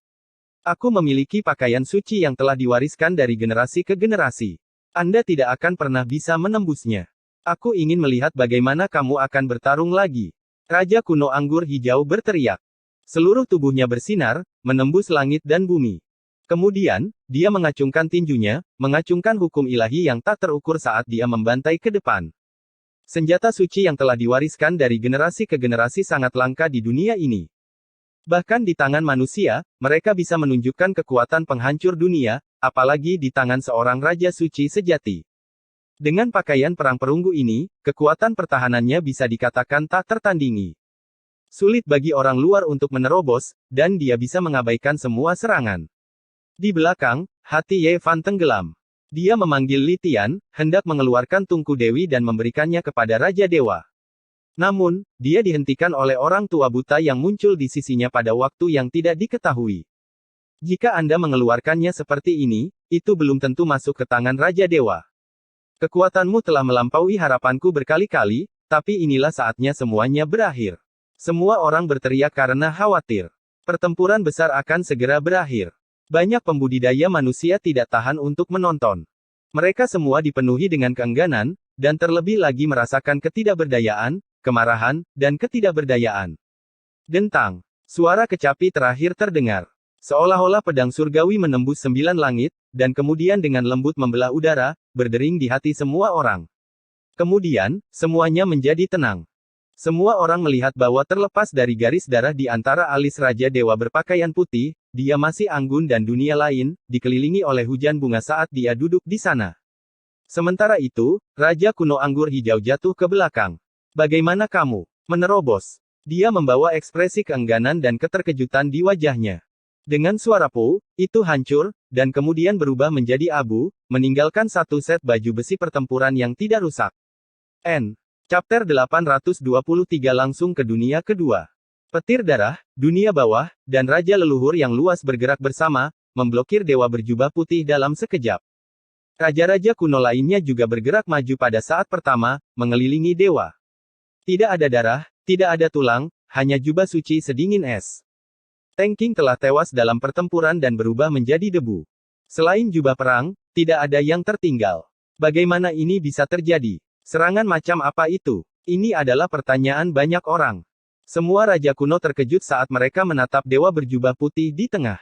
Aku memiliki pakaian suci yang telah diwariskan dari generasi ke generasi. Anda tidak akan pernah bisa menembusnya. Aku ingin melihat bagaimana kamu akan bertarung lagi. Raja kuno anggur hijau berteriak. Seluruh tubuhnya bersinar, menembus langit dan bumi. Kemudian, dia mengacungkan tinjunya, mengacungkan hukum ilahi yang tak terukur saat dia membantai ke depan. Senjata suci yang telah diwariskan dari generasi ke generasi sangat langka di dunia ini. Bahkan di tangan manusia, mereka bisa menunjukkan kekuatan penghancur dunia, apalagi di tangan seorang raja suci sejati. Dengan pakaian perang perunggu ini, kekuatan pertahanannya bisa dikatakan tak tertandingi. Sulit bagi orang luar untuk menerobos, dan dia bisa mengabaikan semua serangan. Di belakang, hati Ye Fan tenggelam. Dia memanggil Li Tian, hendak mengeluarkan tungku dewi dan memberikannya kepada Raja Dewa. Namun, dia dihentikan oleh orang tua buta yang muncul di sisinya pada waktu yang tidak diketahui. Jika Anda mengeluarkannya seperti ini, itu belum tentu masuk ke tangan Raja Dewa. Kekuatanmu telah melampaui harapanku berkali-kali, tapi inilah saatnya semuanya berakhir. Semua orang berteriak karena khawatir. Pertempuran besar akan segera berakhir. Banyak pembudidaya manusia tidak tahan untuk menonton. Mereka semua dipenuhi dengan keengganan, dan terlebih lagi merasakan ketidakberdayaan, kemarahan, dan ketidakberdayaan. Dentang. Suara kecapi terakhir terdengar. Seolah-olah pedang surgawi menembus 9 langit, dan kemudian dengan lembut membelah udara, berdering di hati semua orang. Kemudian, semuanya menjadi tenang. Semua orang melihat bahwa terlepas dari garis darah di antara alis Raja Dewa berpakaian putih, dia masih anggun dan dunia lain, dikelilingi oleh hujan bunga saat dia duduk di sana. Sementara itu, Raja kuno anggur hijau jatuh ke belakang. Bagaimana kamu menerobos? Dia membawa ekspresi keengganan dan keterkejutan di wajahnya. Dengan suara "pu", itu hancur, dan kemudian berubah menjadi abu, meninggalkan satu set baju besi pertempuran yang tidak rusak. Chapter 823 langsung ke dunia kedua. Petir darah, dunia bawah, dan raja leluhur yang luas bergerak bersama, memblokir dewa berjubah putih dalam sekejap. Raja-raja kuno lainnya juga bergerak maju pada saat pertama, mengelilingi dewa. Tidak ada darah, tidak ada tulang, hanya jubah suci sedingin es. Tang Qing telah tewas dalam pertempuran dan berubah menjadi debu. Selain jubah perang, tidak ada yang tertinggal. Bagaimana ini bisa terjadi? Serangan macam apa itu? Ini adalah pertanyaan banyak orang. Semua raja kuno terkejut saat mereka menatap dewa berjubah putih di tengah.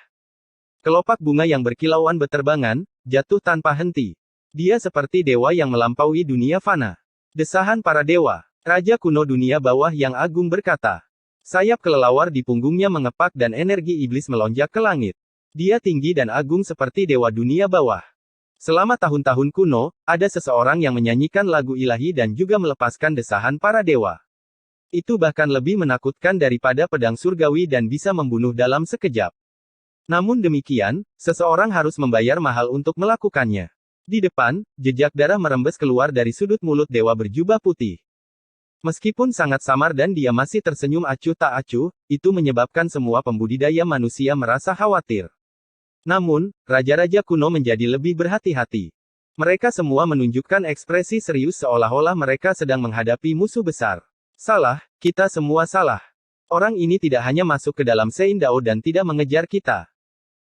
Kelopak bunga yang berkilauan beterbangan, jatuh tanpa henti. Dia seperti dewa yang melampaui dunia fana. Desahan para dewa. Raja kuno dunia bawah yang agung berkata. Sayap kelelawar di punggungnya mengepak dan energi iblis melonjak ke langit. Dia tinggi dan agung seperti dewa dunia bawah. Selama tahun-tahun kuno, ada seseorang yang menyanyikan lagu ilahi dan juga melepaskan desahan para dewa. Itu bahkan lebih menakutkan daripada pedang surgawi dan bisa membunuh dalam sekejap. Namun demikian, seseorang harus membayar mahal untuk melakukannya. Di depan, jejak darah merembes keluar dari sudut mulut dewa berjubah putih. Meskipun sangat samar dan dia masih tersenyum acuh tak acuh, itu menyebabkan semua pembudidaya manusia merasa khawatir. Namun, raja-raja kuno menjadi lebih berhati-hati. Mereka semua menunjukkan ekspresi serius seolah-olah mereka sedang menghadapi musuh besar. Salah, kita semua salah. Orang ini tidak hanya masuk ke dalam Sein Dao dan tidak mengejar kita.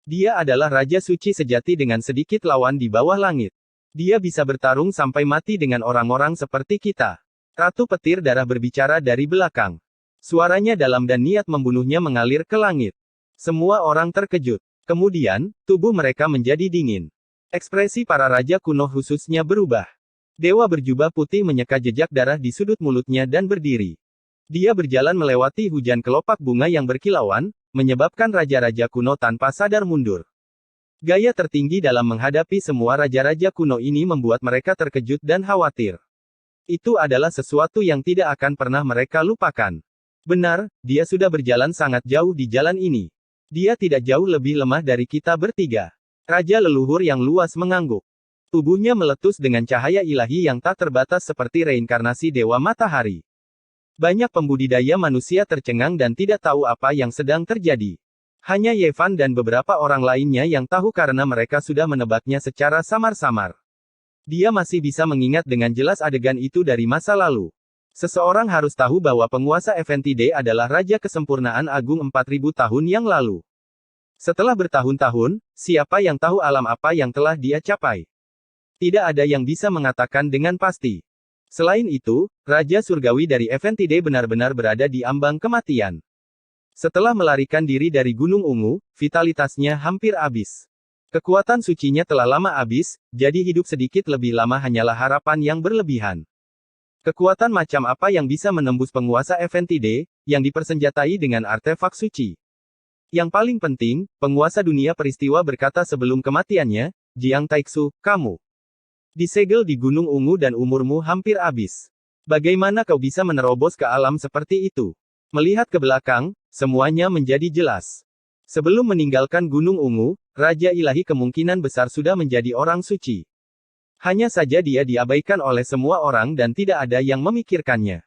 Dia adalah Raja Suci sejati dengan sedikit lawan di bawah langit. Dia bisa bertarung sampai mati dengan orang-orang seperti kita. Ratu Petir Darah berbicara dari belakang. Suaranya dalam dan niat membunuhnya mengalir ke langit. Semua orang terkejut. Kemudian, tubuh mereka menjadi dingin. Ekspresi para raja kuno khususnya berubah. Dewa berjubah putih menyeka jejak darah di sudut mulutnya dan berdiri. Dia berjalan melewati hujan kelopak bunga yang berkilauan, menyebabkan raja-raja kuno tanpa sadar mundur. Gaya tertinggi dalam menghadapi semua raja-raja kuno ini membuat mereka terkejut dan khawatir. Itu adalah sesuatu yang tidak akan pernah mereka lupakan. Benar, dia sudah berjalan sangat jauh di jalan ini. Dia tidak jauh lebih lemah dari kita bertiga. Raja leluhur yang luas mengangguk. Tubuhnya meletus dengan cahaya ilahi yang tak terbatas seperti reinkarnasi Dewa Matahari. Banyak pembudidaya manusia tercengang dan tidak tahu apa yang sedang terjadi. Hanya Yevan dan beberapa orang lainnya yang tahu karena mereka sudah menebaknya secara samar-samar. Dia masih bisa mengingat dengan jelas adegan itu dari masa lalu. Seseorang harus tahu bahwa penguasa FNTD adalah Raja Kesempurnaan Agung 4000 tahun yang lalu. Setelah bertahun-tahun, siapa yang tahu alam apa yang telah dia capai? Tidak ada yang bisa mengatakan dengan pasti. Selain itu, Raja Surgawi dari FNTD benar-benar berada di ambang kematian. Setelah melarikan diri dari Gunung Ungu, vitalitasnya hampir habis. Kekuatan sucinya telah lama habis, jadi hidup sedikit lebih lama hanyalah harapan yang berlebihan. Kekuatan macam apa yang bisa menembus penguasa FNTD, yang dipersenjatai dengan artefak suci? Yang paling penting, penguasa dunia peristiwa berkata sebelum kematiannya, Jiang Taixu, kamu disegel di Gunung Ungu dan umurmu hampir habis. Bagaimana kau bisa menerobos ke alam seperti itu? Melihat ke belakang, semuanya menjadi jelas. Sebelum meninggalkan Gunung Ungu, Raja Ilahi kemungkinan besar sudah menjadi orang suci. Hanya saja dia diabaikan oleh semua orang dan tidak ada yang memikirkannya.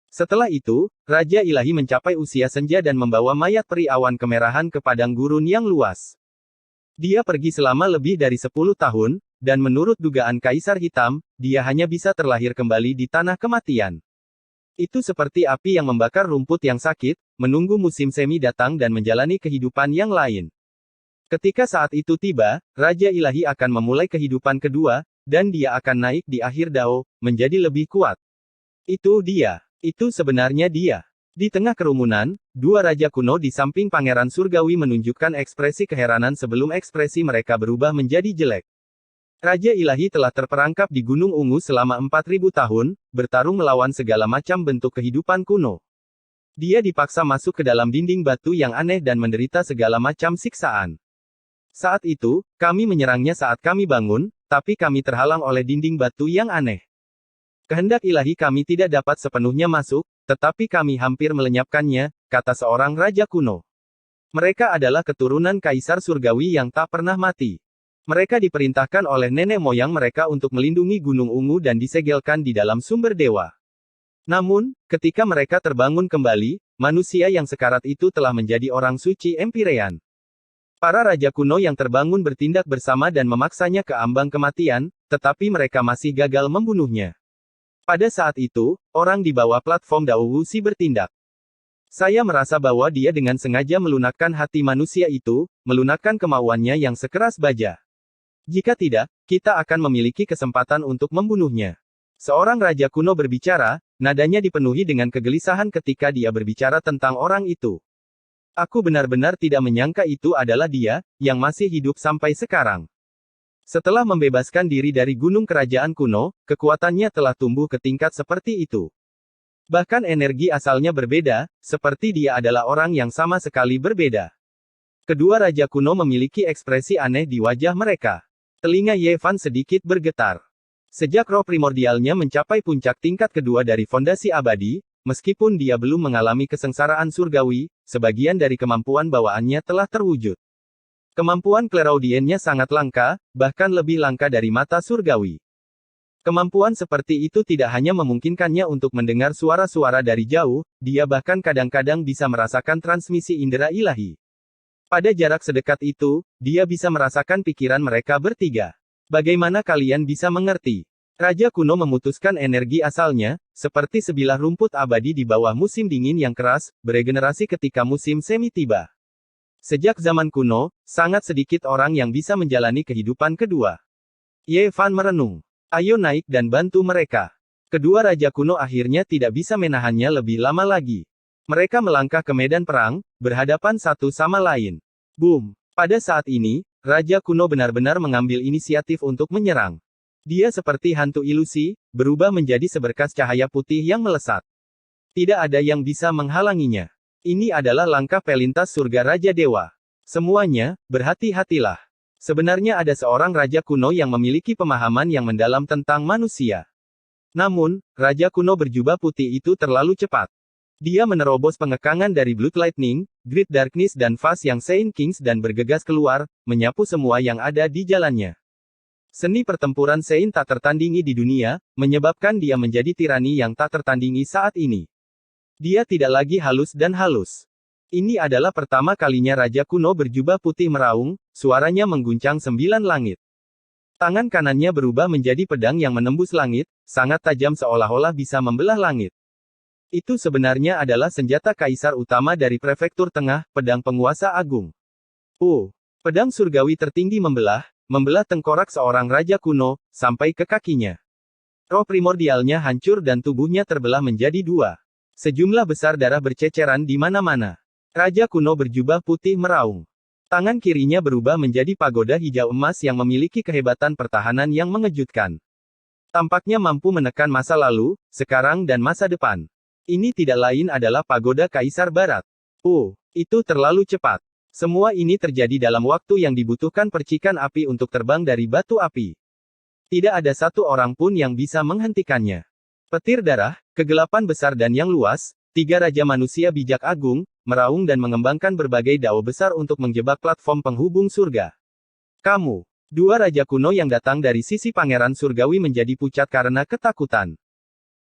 Setelah itu, Raja Ilahi mencapai usia senja dan membawa mayat peri awan kemerahan ke padang gurun yang luas. Dia pergi selama lebih dari 10 tahun, dan menurut dugaan Kaisar Hitam, dia hanya bisa terlahir kembali di tanah kematian. Itu seperti api yang membakar rumput yang sakit, menunggu musim semi datang dan menjalani kehidupan yang lain. Ketika saat itu tiba, Raja Ilahi akan memulai kehidupan kedua, dan dia akan naik di akhir Dao, menjadi lebih kuat. Itu dia. Itu sebenarnya dia. Di tengah kerumunan, dua raja kuno di samping Pangeran Surgawi menunjukkan ekspresi keheranan sebelum ekspresi mereka berubah menjadi jelek. Raja Ilahi telah terperangkap di Gunung Ungu selama 4000 tahun, bertarung melawan segala macam bentuk kehidupan kuno. Dia dipaksa masuk ke dalam dinding batu yang aneh dan menderita segala macam siksaan. Saat itu, kami menyerangnya saat kami bangun, tapi kami terhalang oleh dinding batu yang aneh. Kehendak ilahi kami tidak dapat sepenuhnya masuk, tetapi kami hampir melenyapkannya, kata seorang raja kuno. Mereka adalah keturunan Kaisar Surgawi yang tak pernah mati. Mereka diperintahkan oleh nenek moyang mereka untuk melindungi Gunung Ungu dan disegelkan di dalam sumber dewa. Namun, ketika mereka terbangun kembali, manusia yang sekarat itu telah menjadi orang suci Empyrean. Para raja kuno yang terbangun bertindak bersama dan memaksanya ke ambang kematian, tetapi mereka masih gagal membunuhnya. Pada saat itu, orang di bawah platform Dao Wuxi bertindak. Saya merasa bahwa dia dengan sengaja melunakkan hati manusia itu, melunakkan kemauannya yang sekeras baja. Jika tidak, kita akan memiliki kesempatan untuk membunuhnya. Seorang raja kuno berbicara, nadanya dipenuhi dengan kegelisahan ketika dia berbicara tentang orang itu. Aku benar-benar tidak menyangka itu adalah dia, yang masih hidup sampai sekarang. Setelah membebaskan diri dari gunung kerajaan kuno, kekuatannya telah tumbuh ke tingkat seperti itu. Bahkan energi asalnya berbeda, seperti dia adalah orang yang sama sekali berbeda. Kedua raja kuno memiliki ekspresi aneh di wajah mereka. Telinga Ye Fan sedikit bergetar. Sejak roh primordialnya mencapai puncak tingkat kedua dari fondasi abadi, meskipun dia belum mengalami kesengsaraan surgawi, sebagian dari kemampuan bawaannya telah terwujud. Kemampuan Clairaudiennya sangat langka, bahkan lebih langka dari mata surgawi. Kemampuan seperti itu tidak hanya memungkinkannya untuk mendengar suara-suara dari jauh, dia bahkan kadang-kadang bisa merasakan transmisi indera ilahi. Pada jarak sedekat itu, dia bisa merasakan pikiran mereka bertiga. Bagaimana kalian bisa mengerti? Raja kuno memutuskan energi asalnya, seperti sebilah rumput abadi di bawah musim dingin yang keras, beregenerasi ketika musim semi tiba. Sejak zaman kuno, sangat sedikit orang yang bisa menjalani kehidupan kedua. Ye Fan merenung. Ayo naik dan bantu mereka. Kedua raja kuno akhirnya tidak bisa menahannya lebih lama lagi. Mereka melangkah ke medan perang, berhadapan satu sama lain. Boom! Pada saat ini, raja kuno benar-benar mengambil inisiatif untuk menyerang. Dia seperti hantu ilusi, berubah menjadi seberkas cahaya putih yang melesat. Tidak ada yang bisa menghalanginya. Ini adalah langkah pelintas surga Raja Dewa. Semuanya, berhati-hatilah. Sebenarnya ada seorang raja kuno yang memiliki pemahaman yang mendalam tentang manusia. Namun, raja kuno berjubah putih itu terlalu cepat. Dia menerobos pengekangan dari Blood Lightning, Great Darkness dan Fast yang Saint Kings dan bergegas keluar, menyapu semua yang ada di jalannya. Seni pertempuran Saint tak tertandingi di dunia, menyebabkan dia menjadi tirani yang tak tertandingi saat ini. Dia tidak lagi halus dan halus. Ini adalah pertama kalinya raja kuno berjubah putih meraung, suaranya mengguncang 9 langit. Tangan kanannya berubah menjadi pedang yang menembus langit, sangat tajam seolah-olah bisa membelah langit. Itu sebenarnya adalah senjata kaisar utama dari prefektur tengah, pedang penguasa agung. Pedang surgawi tertinggi membelah tengkorak seorang raja kuno, sampai ke kakinya. Roh primordialnya hancur dan tubuhnya terbelah menjadi dua. Sejumlah besar darah berceceran di mana-mana. Raja kuno berjubah putih meraung. Tangan kirinya berubah menjadi pagoda hijau emas yang memiliki kehebatan pertahanan yang mengejutkan. Tampaknya mampu menekan masa lalu, sekarang dan masa depan. Ini tidak lain adalah pagoda Kaisar Barat. Itu terlalu cepat. Semua ini terjadi dalam waktu yang dibutuhkan percikan api untuk terbang dari batu api. Tidak ada satu orang pun yang bisa menghentikannya. Petir darah, kegelapan besar dan yang luas, tiga raja manusia bijak agung, meraung dan mengembangkan berbagai dao besar untuk menjebak platform penghubung surga. Kamu, dua raja kuno yang datang dari sisi pangeran surgawi menjadi pucat karena ketakutan.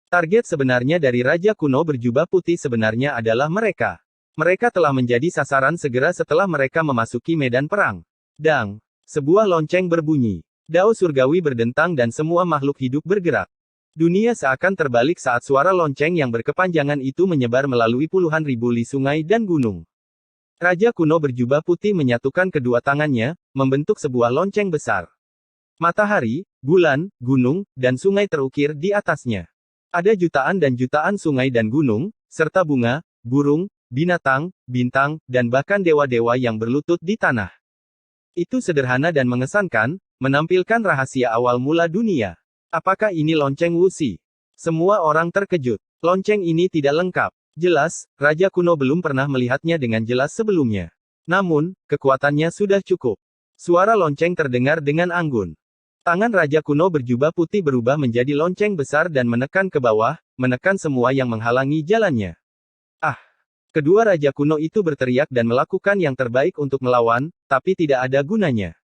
Target sebenarnya dari raja kuno berjubah putih sebenarnya adalah mereka. Mereka telah menjadi sasaran segera setelah mereka memasuki medan perang. Dang! Sebuah lonceng berbunyi. Dao surgawi berdentang dan semua makhluk hidup bergerak. Dunia seakan terbalik saat suara lonceng yang berkepanjangan itu menyebar melalui puluhan ribu li sungai dan gunung. Raja kuno berjubah putih menyatukan kedua tangannya, membentuk sebuah lonceng besar. Matahari, bulan, gunung, dan sungai terukir di atasnya. Ada jutaan dan jutaan sungai dan gunung, serta bunga, burung, binatang, bintang, dan bahkan dewa-dewa yang berlutut di tanah. Itu sederhana dan mengesankan, menampilkan rahasia awal mula dunia. Apakah ini lonceng Wuxi? Semua orang terkejut. Lonceng ini tidak lengkap. Jelas, Raja kuno belum pernah melihatnya dengan jelas sebelumnya. Namun, kekuatannya sudah cukup. Suara lonceng terdengar dengan anggun. Tangan Raja kuno berjubah putih berubah menjadi lonceng besar dan menekan ke bawah, menekan semua yang menghalangi jalannya. Kedua raja kuno itu berteriak dan melakukan yang terbaik untuk melawan, tapi tidak ada gunanya.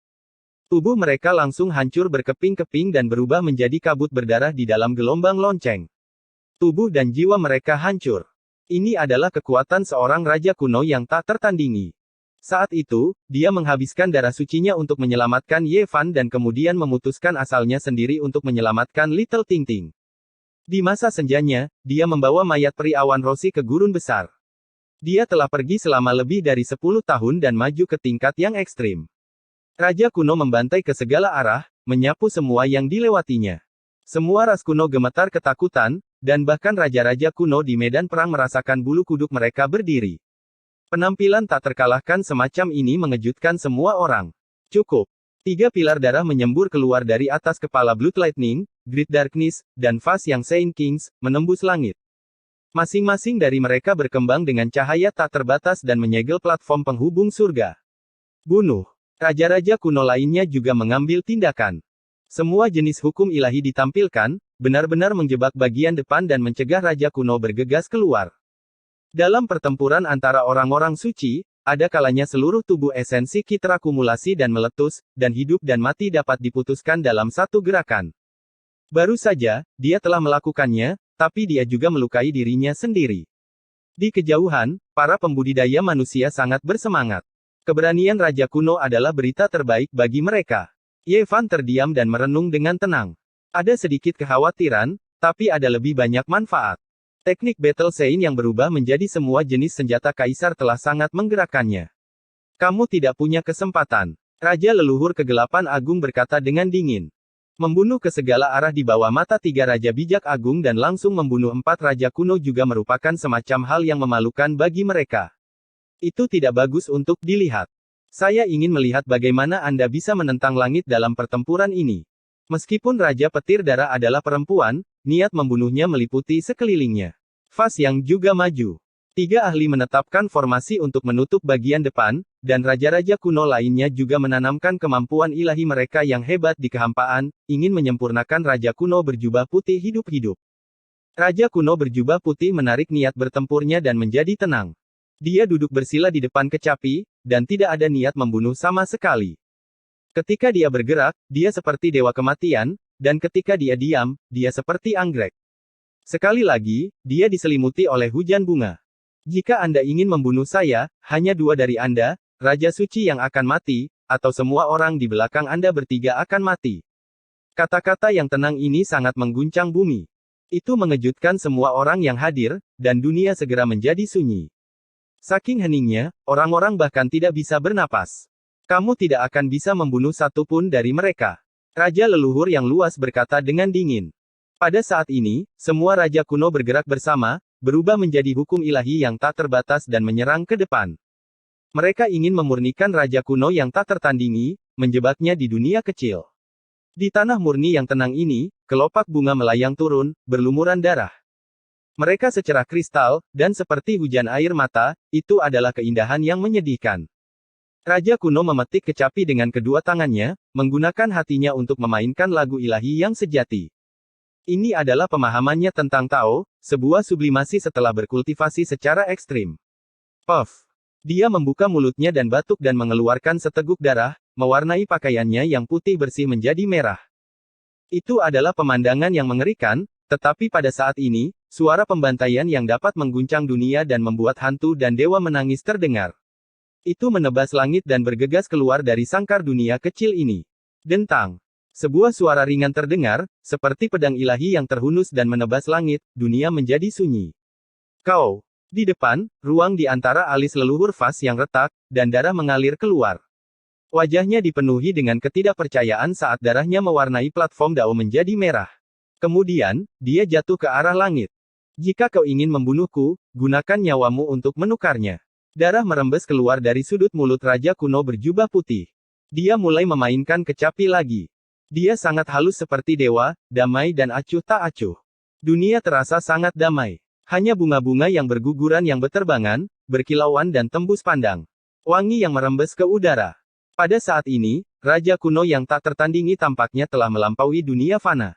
Tubuh mereka langsung hancur berkeping-keping dan berubah menjadi kabut berdarah di dalam gelombang lonceng. Tubuh dan jiwa mereka hancur. Ini adalah kekuatan seorang raja kuno yang tak tertandingi. Saat itu, dia menghabiskan darah sucinya untuk menyelamatkan Ye Fan dan kemudian memutuskan asalnya sendiri untuk menyelamatkan Little Ting Ting. Di masa senjanya, dia membawa mayat peri awan Roshi ke gurun besar. Dia telah pergi selama lebih dari 10 tahun dan maju ke tingkat yang ekstrim. Raja kuno membantai ke segala arah, menyapu semua yang dilewatinya. Semua ras kuno gemetar ketakutan, dan bahkan raja-raja kuno di medan perang merasakan bulu kuduk mereka berdiri. Penampilan tak terkalahkan semacam ini mengejutkan semua orang. Cukup. 3 pilar darah menyembur keluar dari atas kepala Blood Lightning, Great Darkness, dan Fast yang Saint Kings, menembus langit. Masing-masing dari mereka berkembang dengan cahaya tak terbatas dan menyegel platform penghubung surga. Bunuh. Raja-raja kuno lainnya juga mengambil tindakan. Semua jenis hukum ilahi ditampilkan, benar-benar menjebak bagian depan dan mencegah raja kuno bergegas keluar. Dalam pertempuran antara orang-orang suci, ada kalanya seluruh tubuh esensi Ki terakumulasi dan meletus, dan hidup dan mati dapat diputuskan dalam satu gerakan. Baru saja, dia telah melakukannya, tapi dia juga melukai dirinya sendiri. Di kejauhan, para pembudidaya manusia sangat bersemangat. Keberanian Raja Kuno adalah berita terbaik bagi mereka. Ye Fan terdiam dan merenung dengan tenang. Ada sedikit kekhawatiran, tapi ada lebih banyak manfaat. Teknik Battle Sein yang berubah menjadi semua jenis senjata kaisar telah sangat menggerakkannya. Kamu tidak punya kesempatan. Raja leluhur kegelapan agung berkata dengan dingin. Membunuh ke segala arah di bawah mata 3 raja bijak agung dan langsung membunuh 4 raja kuno juga merupakan semacam hal yang memalukan bagi mereka. Itu tidak bagus untuk dilihat. Saya ingin melihat bagaimana Anda bisa menentang langit dalam pertempuran ini. Meskipun Raja Petir Darah adalah perempuan, niat membunuhnya meliputi sekelilingnya. Fast yang juga maju. 3 ahli menetapkan formasi untuk menutup bagian depan, dan raja-raja kuno lainnya juga menanamkan kemampuan ilahi mereka yang hebat di kehampaan, ingin menyempurnakan Raja Kuno berjubah putih hidup-hidup. Raja Kuno berjubah putih menarik niat bertempurnya dan menjadi tenang. Dia duduk bersila di depan kecapi, dan tidak ada niat membunuh sama sekali. Ketika dia bergerak, dia seperti dewa kematian, dan ketika dia diam, dia seperti anggrek. Sekali lagi, dia diselimuti oleh hujan bunga. Jika Anda ingin membunuh saya, hanya 2 dari Anda, Raja Suci yang akan mati, atau semua orang di belakang Anda bertiga akan mati. Kata-kata yang tenang ini sangat mengguncang bumi. Itu mengejutkan semua orang yang hadir, dan dunia segera menjadi sunyi. Saking heningnya, orang-orang bahkan tidak bisa bernapas. Kamu tidak akan bisa membunuh satu pun dari mereka. Raja leluhur yang luas berkata dengan dingin. Pada saat ini, semua raja kuno bergerak bersama, berubah menjadi hukum ilahi yang tak terbatas dan menyerang ke depan. Mereka ingin memurnikan raja kuno yang tak tertandingi, menjebaknya di dunia kecil. Di tanah murni yang tenang ini, kelopak bunga melayang turun, berlumuran darah. Mereka secerah kristal, dan seperti hujan air mata, itu adalah keindahan yang menyedihkan. Raja kuno memetik kecapi dengan kedua tangannya, menggunakan hatinya untuk memainkan lagu ilahi yang sejati. Ini adalah pemahamannya tentang Tao, sebuah sublimasi setelah berkultivasi secara ekstrim. Puff. Dia membuka mulutnya dan batuk dan mengeluarkan seteguk darah, mewarnai pakaiannya yang putih bersih menjadi merah. Itu adalah pemandangan yang mengerikan, tetapi pada saat ini, suara pembantaian yang dapat mengguncang dunia dan membuat hantu dan dewa menangis terdengar. Itu menebas langit dan bergegas keluar dari sangkar dunia kecil ini. Dentang. Sebuah suara ringan terdengar, seperti pedang ilahi yang terhunus dan menebas langit, dunia menjadi sunyi. Kau. Di depan, ruang di antara alis leluhur Fast yang retak, dan darah mengalir keluar. Wajahnya dipenuhi dengan ketidakpercayaan saat darahnya mewarnai platform Dao menjadi merah. Kemudian, dia jatuh ke arah langit. Jika kau ingin membunuhku, gunakan nyawamu untuk menukarnya. Darah merembes keluar dari sudut mulut Raja Kuno berjubah putih. Dia mulai memainkan kecapi lagi. Dia sangat halus seperti dewa, damai dan acuh tak acuh. Dunia terasa sangat damai. Hanya bunga-bunga yang berguguran yang berterbangan, berkilauan dan tembus pandang. Wangi yang merembes ke udara. Pada saat ini, Raja Kuno yang tak tertandingi tampaknya telah melampaui dunia fana.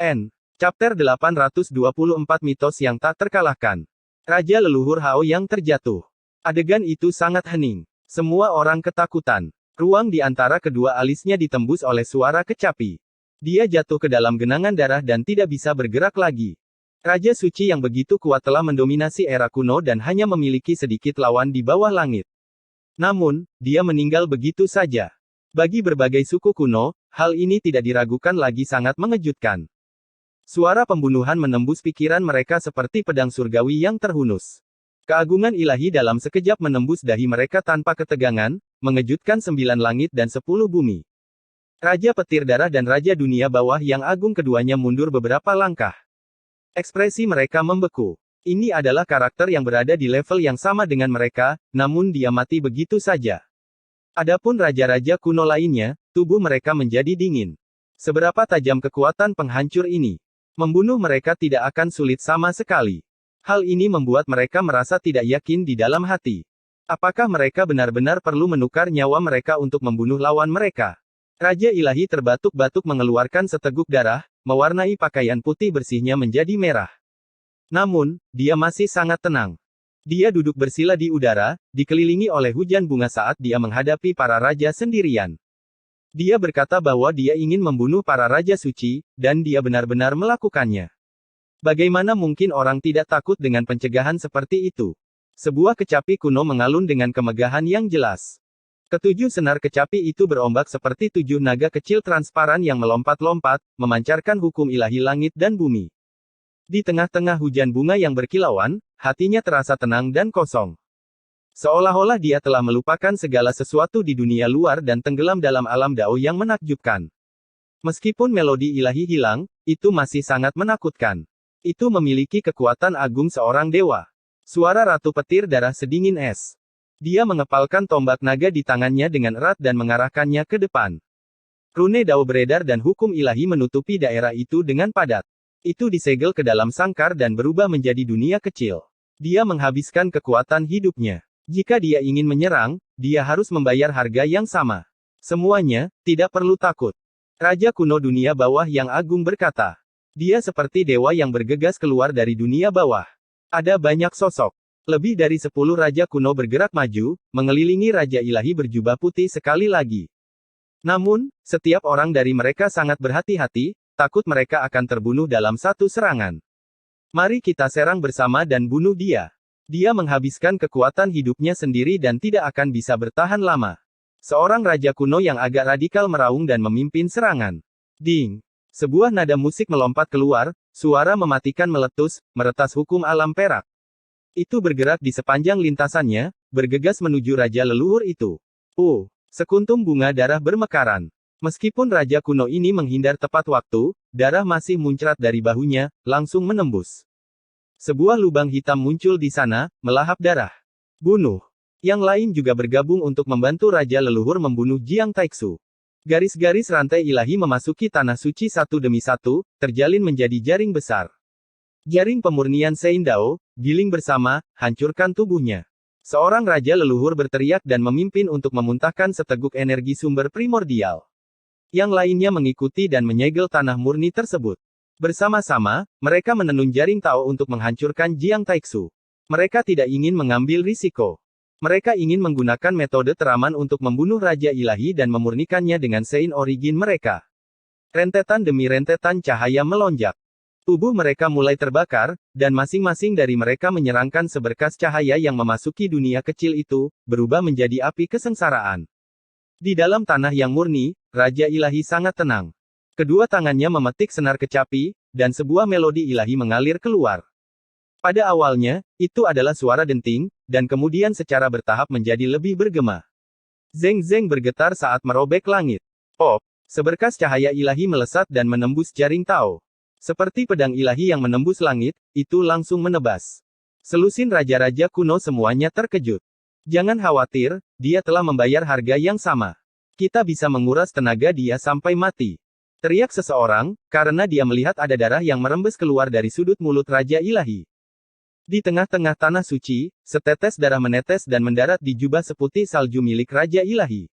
N. Chapter 824 Mitos yang tak terkalahkan. Raja leluhur Hao yang terjatuh. Adegan itu sangat hening. Semua orang ketakutan. Ruang di antara kedua alisnya ditembus oleh suara kecapi. Dia jatuh ke dalam genangan darah dan tidak bisa bergerak lagi. Raja suci yang begitu kuat telah mendominasi era kuno dan hanya memiliki sedikit lawan di bawah langit. Namun, dia meninggal begitu saja. Bagi berbagai suku kuno, hal ini tidak diragukan lagi sangat mengejutkan. Suara pembunuhan menembus pikiran mereka seperti pedang surgawi yang terhunus. Keagungan ilahi dalam sekejap menembus dahi mereka tanpa ketegangan, mengejutkan 9 langit dan 10 bumi. Raja petir darah dan Raja dunia bawah yang agung keduanya mundur beberapa langkah. Ekspresi mereka membeku. Ini adalah karakter yang berada di level yang sama dengan mereka, namun dia mati begitu saja. Adapun raja-raja kuno lainnya, tubuh mereka menjadi dingin. Seberapa tajam kekuatan penghancur ini? Membunuh mereka tidak akan sulit sama sekali. Hal ini membuat mereka merasa tidak yakin di dalam hati. Apakah mereka benar-benar perlu menukar nyawa mereka untuk membunuh lawan mereka? Raja ilahi terbatuk-batuk mengeluarkan seteguk darah, mewarnai pakaian putih bersihnya menjadi merah. Namun, dia masih sangat tenang. Dia duduk bersila di udara, dikelilingi oleh hujan bunga saat dia menghadapi para raja sendirian. Dia berkata bahwa dia ingin membunuh para raja suci, dan dia benar-benar melakukannya. Bagaimana mungkin orang tidak takut dengan pencegahan seperti itu? Sebuah kecapi kuno mengalun dengan kemegahan yang jelas. Ketujuh senar kecapi itu berombak seperti 7 naga kecil transparan yang melompat-lompat, memancarkan hukum ilahi langit dan bumi. Di tengah-tengah hujan bunga yang berkilauan, hatinya terasa tenang dan kosong. Seolah-olah dia telah melupakan segala sesuatu di dunia luar dan tenggelam dalam alam dao yang menakjubkan. Meskipun melodi ilahi hilang, itu masih sangat menakutkan. Itu memiliki kekuatan agung seorang dewa. Suara Ratu Petir darah sedingin es. Dia mengepalkan tombak naga di tangannya dengan erat dan mengarahkannya ke depan. Rune dao beredar dan hukum ilahi menutupi daerah itu dengan padat. Itu disegel ke dalam sangkar dan berubah menjadi dunia kecil. Dia menghabiskan kekuatan hidupnya. Jika dia ingin menyerang, dia harus membayar harga yang sama. Semuanya, tidak perlu takut. Raja kuno dunia bawah yang agung berkata. Dia seperti dewa yang bergegas keluar dari dunia bawah. Ada banyak sosok. Lebih dari 10 raja kuno bergerak maju, mengelilingi raja ilahi berjubah putih sekali lagi. Namun, setiap orang dari mereka sangat berhati-hati, takut mereka akan terbunuh dalam satu serangan. Mari kita serang bersama dan bunuh dia. Dia menghabiskan kekuatan hidupnya sendiri dan tidak akan bisa bertahan lama. Seorang raja kuno yang agak radikal meraung dan memimpin serangan. Ding! Sebuah nada musik melompat keluar, suara mematikan meletus, meretas hukum alam perak. Itu bergerak di sepanjang lintasannya, bergegas menuju raja leluhur itu. Sekuntum bunga darah bermekaran. Meskipun raja kuno ini menghindar tepat waktu, darah masih muncrat dari bahunya, langsung menembus. Sebuah lubang hitam muncul di sana, melahap darah. Bunuh. Yang lain juga bergabung untuk membantu raja leluhur membunuh Jiang Taixu. Garis-garis rantai ilahi memasuki tanah suci satu demi satu, terjalin menjadi jaring besar. Jaring pemurnian Sein Dao, giling bersama, hancurkan tubuhnya. Seorang raja leluhur berteriak dan memimpin untuk memuntahkan seteguk energi sumber primordial. Yang lainnya mengikuti dan menyegel tanah murni tersebut. Bersama-sama, mereka menenun jaring Tao untuk menghancurkan Jiang Taixu. Mereka tidak ingin mengambil risiko. Mereka ingin menggunakan metode teraman untuk membunuh raja ilahi dan memurnikannya dengan Sein origin mereka. Rentetan demi rentetan cahaya melonjak. Tubuh mereka mulai terbakar, dan masing-masing dari mereka menyerangkan seberkas cahaya yang memasuki dunia kecil itu, berubah menjadi api kesengsaraan. Di dalam tanah yang murni, Raja Ilahi sangat tenang. Kedua tangannya memetik senar kecapi, dan sebuah melodi ilahi mengalir keluar. Pada awalnya, itu adalah suara denting, dan kemudian secara bertahap menjadi lebih bergema. Zeng-zeng bergetar saat merobek langit. Pop! Seberkas cahaya ilahi melesat dan menembus jaring Tao. Seperti pedang ilahi yang menembus langit, itu langsung menebas. Selusin raja-raja kuno semuanya terkejut. Jangan khawatir, dia telah membayar harga yang sama. Kita bisa menguras tenaga dia sampai mati. Teriak seseorang, karena dia melihat ada darah yang merembes keluar dari sudut mulut Raja Ilahi. Di tengah-tengah tanah suci, setetes darah menetes dan mendarat di jubah seputih salju milik Raja Ilahi.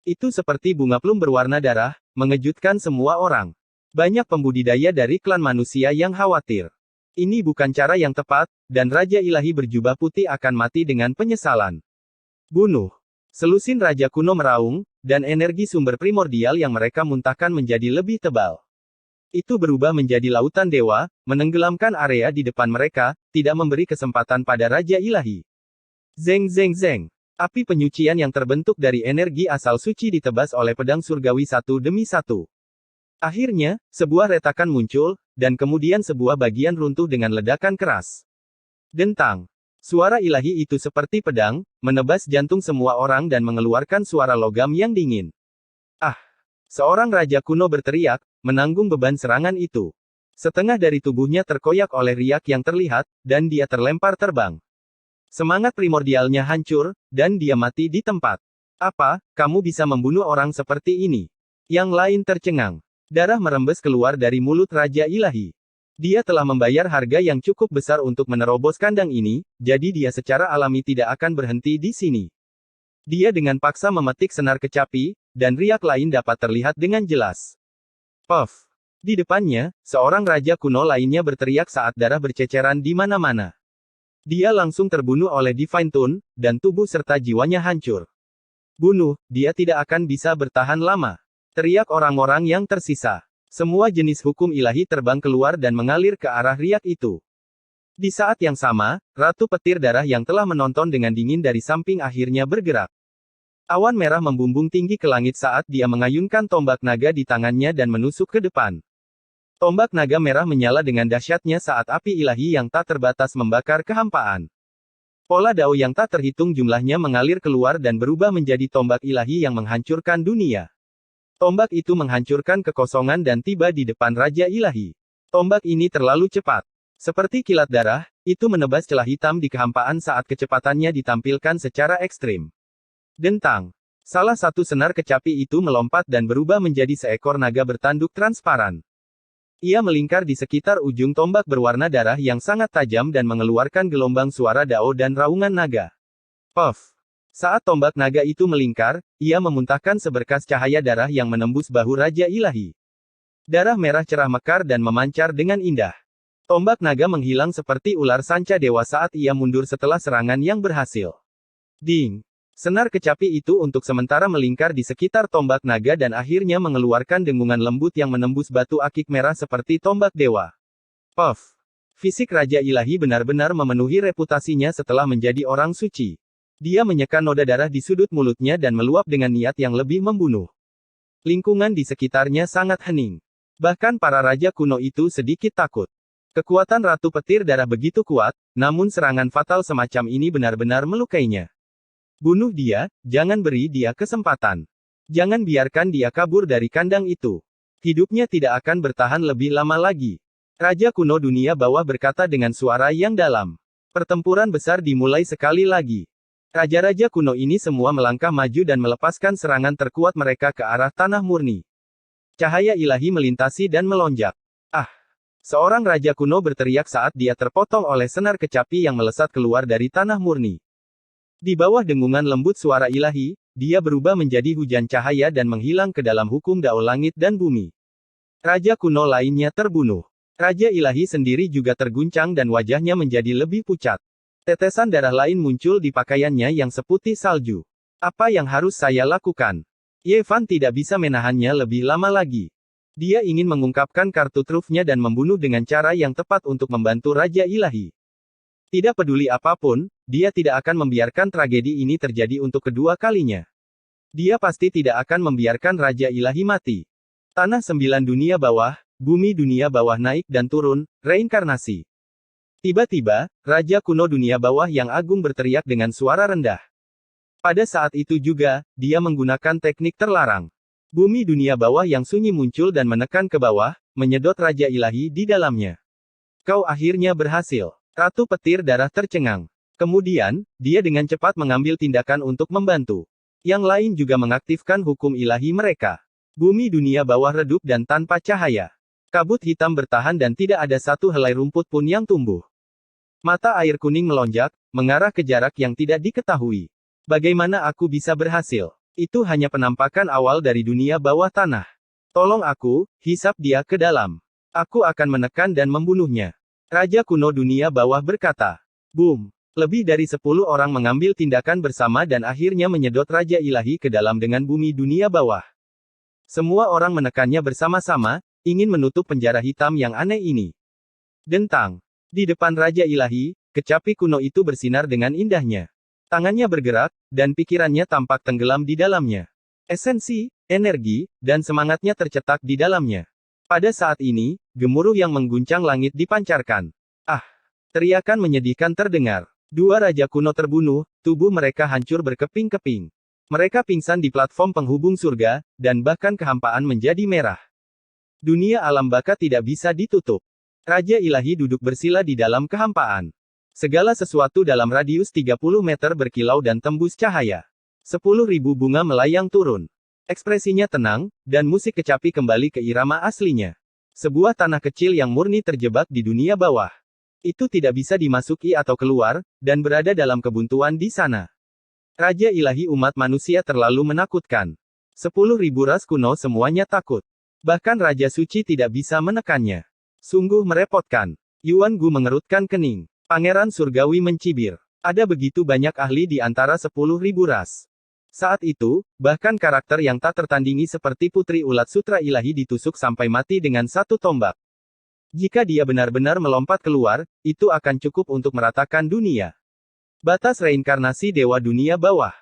Itu seperti bunga plum berwarna darah, mengejutkan semua orang. Banyak pembudidaya dari klan manusia yang khawatir. Ini bukan cara yang tepat, dan Raja Ilahi berjubah putih akan mati dengan penyesalan. Bunuh. Selusin Raja kuno meraung, dan energi sumber primordial yang mereka muntahkan menjadi lebih tebal. Itu berubah menjadi lautan dewa, menenggelamkan area di depan mereka, tidak memberi kesempatan pada Raja Ilahi. Zeng zeng zeng. Api penyucian yang terbentuk dari energi asal suci ditebas oleh pedang surgawi satu demi satu. Akhirnya, sebuah retakan muncul, dan kemudian sebuah bagian runtuh dengan ledakan keras. Dentang. Suara ilahi itu seperti pedang, menebas jantung semua orang dan mengeluarkan suara logam yang dingin. Ah! Seorang raja kuno berteriak, menanggung beban serangan itu. Setengah dari tubuhnya terkoyak oleh riak yang terlihat, dan dia terlempar terbang. Semangat primordialnya hancur, dan dia mati di tempat. Apa, kamu bisa membunuh orang seperti ini? Yang lain tercengang. Darah merembes keluar dari mulut Raja Ilahi. Dia telah membayar harga yang cukup besar untuk menerobos kandang ini, jadi dia secara alami tidak akan berhenti di sini. Dia dengan paksa memetik senar kecapi, dan riak lain dapat terlihat dengan jelas. Puff! Di depannya, seorang raja kuno lainnya berteriak saat darah berceceran di mana-mana. Dia langsung terbunuh oleh Divine Tune, dan tubuh serta jiwanya hancur. Bunuh, dia tidak akan bisa bertahan lama. Teriak orang-orang yang tersisa. Semua jenis hukum ilahi terbang keluar dan mengalir ke arah riak itu. Di saat yang sama, Ratu Petir Darah yang telah menonton dengan dingin dari samping akhirnya bergerak. Awan merah membumbung tinggi ke langit saat dia mengayunkan tombak naga di tangannya dan menusuk ke depan. Tombak naga merah menyala dengan dahsyatnya saat api ilahi yang tak terbatas membakar kehampaan. Pola dao yang tak terhitung jumlahnya mengalir keluar dan berubah menjadi tombak ilahi yang menghancurkan dunia. Tombak itu menghancurkan kekosongan dan tiba di depan Raja Ilahi. Tombak ini terlalu cepat. Seperti kilat darah, itu menebas celah hitam di kehampaan saat kecepatannya ditampilkan secara ekstrim. Dentang. Salah satu senar kecapi itu melompat dan berubah menjadi seekor naga bertanduk transparan. Ia melingkar di sekitar ujung tombak berwarna darah yang sangat tajam dan mengeluarkan gelombang suara dao dan raungan naga. Puff! Saat tombak naga itu melingkar, ia memuntahkan seberkas cahaya darah yang menembus bahu Raja Ilahi. Darah merah cerah mekar dan memancar dengan indah. Tombak naga menghilang seperti ular sanca dewa saat ia mundur setelah serangan yang berhasil. Ding! Senar kecapi itu untuk sementara melingkar di sekitar tombak naga dan akhirnya mengeluarkan dengungan lembut yang menembus batu akik merah seperti tombak dewa. Puff! Fisik Raja Ilahi benar-benar memenuhi reputasinya setelah menjadi orang suci. Dia menyeka noda darah di sudut mulutnya dan meluap dengan niat yang lebih membunuh. Lingkungan di sekitarnya sangat hening. Bahkan para raja kuno itu sedikit takut. Kekuatan Ratu Petir Darah begitu kuat, namun serangan fatal semacam ini benar-benar melukainya. Bunuh dia, jangan beri dia kesempatan. Jangan biarkan dia kabur dari kandang itu. Hidupnya tidak akan bertahan lebih lama lagi. Raja kuno dunia bawah berkata dengan suara yang dalam. Pertempuran besar dimulai sekali lagi. Raja-raja kuno ini semua melangkah maju dan melepaskan serangan terkuat mereka ke arah tanah murni. Cahaya ilahi melintasi dan melonjak. Ah! Seorang raja kuno berteriak saat dia terpotong oleh senar kecapi yang melesat keluar dari tanah murni. Di bawah dengungan lembut suara ilahi, dia berubah menjadi hujan cahaya dan menghilang ke dalam hukum dao langit dan bumi. Raja kuno lainnya terbunuh. Raja Ilahi sendiri juga terguncang dan wajahnya menjadi lebih pucat. Tetesan darah lain muncul di pakaiannya yang seputih salju. Apa yang harus saya lakukan? Yevan tidak bisa menahannya lebih lama lagi. Dia ingin mengungkapkan kartu trufnya dan membunuh dengan cara yang tepat untuk membantu Raja Ilahi. Tidak peduli apapun, dia tidak akan membiarkan tragedi ini terjadi untuk kedua kalinya. Dia pasti tidak akan membiarkan Raja Ilahi mati. Tanah 9 dunia bawah, bumi dunia bawah naik dan turun, reinkarnasi. Tiba-tiba, Raja kuno dunia bawah yang agung berteriak dengan suara rendah. Pada saat itu juga, dia menggunakan teknik terlarang. Bumi dunia bawah yang sunyi muncul dan menekan ke bawah, menyedot Raja Ilahi di dalamnya. Kau akhirnya berhasil. Ratu Petir Darah tercengang. Kemudian, dia dengan cepat mengambil tindakan untuk membantu. Yang lain juga mengaktifkan hukum ilahi mereka. Bumi dunia bawah redup dan tanpa cahaya. Kabut hitam bertahan dan tidak ada satu helai rumput pun yang tumbuh. Mata air kuning melonjak, mengarah ke jarak yang tidak diketahui. Bagaimana aku bisa berhasil? Itu hanya penampakan awal dari dunia bawah tanah. Tolong aku, hisap dia ke dalam. Aku akan menekan dan membunuhnya. Raja kuno dunia bawah berkata. Boom! Lebih dari 10 orang mengambil tindakan bersama dan akhirnya menyedot Raja Ilahi ke dalam dengan bumi dunia bawah. Semua orang menekannya bersama-sama, ingin menutup penjara hitam yang aneh ini. Dentang. Di depan Raja Ilahi, kecapi kuno itu bersinar dengan indahnya. Tangannya bergerak, dan pikirannya tampak tenggelam di dalamnya. Esensi, energi, dan semangatnya tercetak di dalamnya. Pada saat ini, gemuruh yang mengguncang langit dipancarkan. Ah! Teriakan menyedihkan terdengar. Dua raja kuno terbunuh, tubuh mereka hancur berkeping-keping. Mereka pingsan di platform penghubung surga, dan bahkan kehampaan menjadi merah. Dunia alam baka tidak bisa ditutup. Raja Ilahi duduk bersila di dalam kehampaan. Segala sesuatu dalam radius 30 meter berkilau dan tembus cahaya. 10.000 bunga melayang turun. Ekspresinya tenang, dan musik kecapi kembali ke irama aslinya. Sebuah tanah kecil yang murni terjebak di dunia bawah. Itu tidak bisa dimasuki atau keluar, dan berada dalam kebuntuan di sana. Raja Ilahi umat manusia terlalu menakutkan. 10.000 ras kuno semuanya takut. Bahkan Raja Suci tidak bisa menekannya. Sungguh merepotkan. Yuan Gu mengerutkan kening. Pangeran Surgawi mencibir. Ada begitu banyak ahli di antara 10.000 ras. Saat itu, bahkan karakter yang tak tertandingi seperti Putri Ulat Sutra Ilahi ditusuk sampai mati dengan satu tombak. Jika dia benar-benar melompat keluar, itu akan cukup untuk meratakan dunia. Batas reinkarnasi Dewa Dunia Bawah.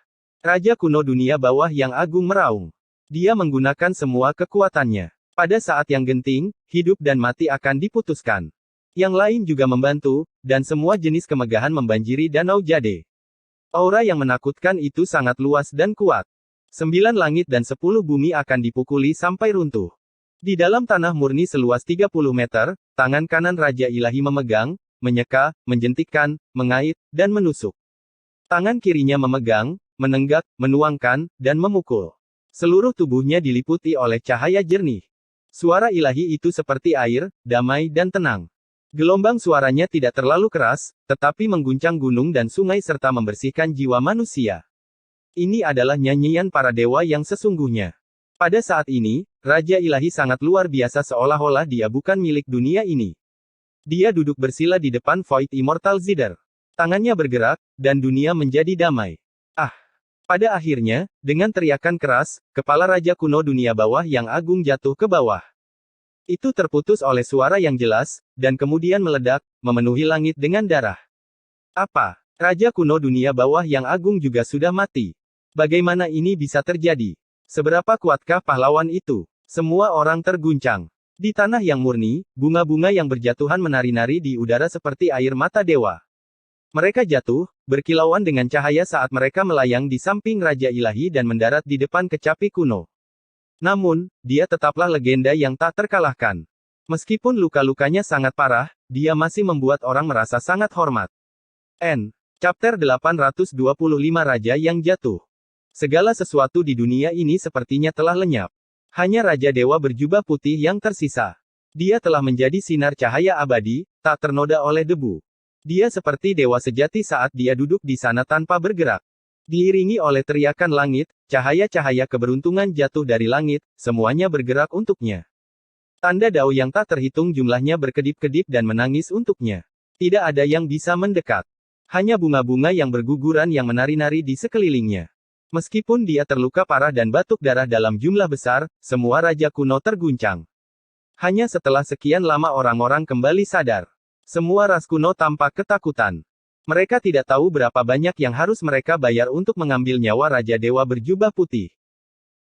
Raja kuno dunia bawah yang agung meraung. Dia menggunakan semua kekuatannya. Pada saat yang genting, hidup dan mati akan diputuskan. Yang lain juga membantu, dan semua jenis kemegahan membanjiri Danau Jade. Aura yang menakutkan itu sangat luas dan kuat. 9 langit dan 10 bumi akan dipukuli sampai runtuh. Di dalam tanah murni seluas 30 meter, tangan kanan Raja Ilahi memegang, menyeka, menjentikkan, mengait, dan menusuk. Tangan kirinya memegang, menenggak, menuangkan, dan memukul. Seluruh tubuhnya diliputi oleh cahaya jernih. Suara ilahi itu seperti air, damai dan tenang. Gelombang suaranya tidak terlalu keras, tetapi mengguncang gunung dan sungai serta membersihkan jiwa manusia. Ini adalah nyanyian para dewa yang sesungguhnya. Pada saat ini, Raja Ilahi sangat luar biasa seolah-olah dia bukan milik dunia ini. Dia duduk bersila di depan Void Immortal Zither. Tangannya bergerak, dan dunia menjadi damai. Ah! Pada akhirnya, dengan teriakan keras, kepala Raja kuno dunia bawah yang agung jatuh ke bawah. Itu terputus oleh suara yang jelas, dan kemudian meledak, memenuhi langit dengan darah. Apa? Raja kuno dunia bawah yang agung juga sudah mati. Bagaimana ini bisa terjadi? Seberapa kuatkah pahlawan itu? Semua orang terguncang. Di tanah yang murni, bunga-bunga yang berjatuhan menari-nari di udara seperti air mata dewa. Mereka jatuh, berkilauan dengan cahaya saat mereka melayang di samping Raja Ilahi dan mendarat di depan kecapi kuno. Namun, dia tetaplah legenda yang tak terkalahkan. Meskipun luka-lukanya sangat parah, dia masih membuat orang merasa sangat hormat. Chapter 825 Raja yang Jatuh. Segala sesuatu di dunia ini sepertinya telah lenyap. Hanya Raja Dewa berjubah putih yang tersisa. Dia telah menjadi sinar cahaya abadi, tak ternoda oleh debu. Dia seperti dewa sejati saat dia duduk di sana tanpa bergerak. Diiringi oleh teriakan langit, cahaya-cahaya keberuntungan jatuh dari langit, semuanya bergerak untuknya. Tanda dao yang tak terhitung jumlahnya berkedip-kedip dan menangis untuknya. Tidak ada yang bisa mendekat. Hanya bunga-bunga yang berguguran yang menari-nari di sekelilingnya. Meskipun dia terluka parah dan batuk darah dalam jumlah besar, semua raja kuno terguncang. Hanya setelah sekian lama orang-orang kembali sadar. Semua ras kuno tampak ketakutan. Mereka tidak tahu berapa banyak yang harus mereka bayar untuk mengambil nyawa Raja Dewa berjubah putih.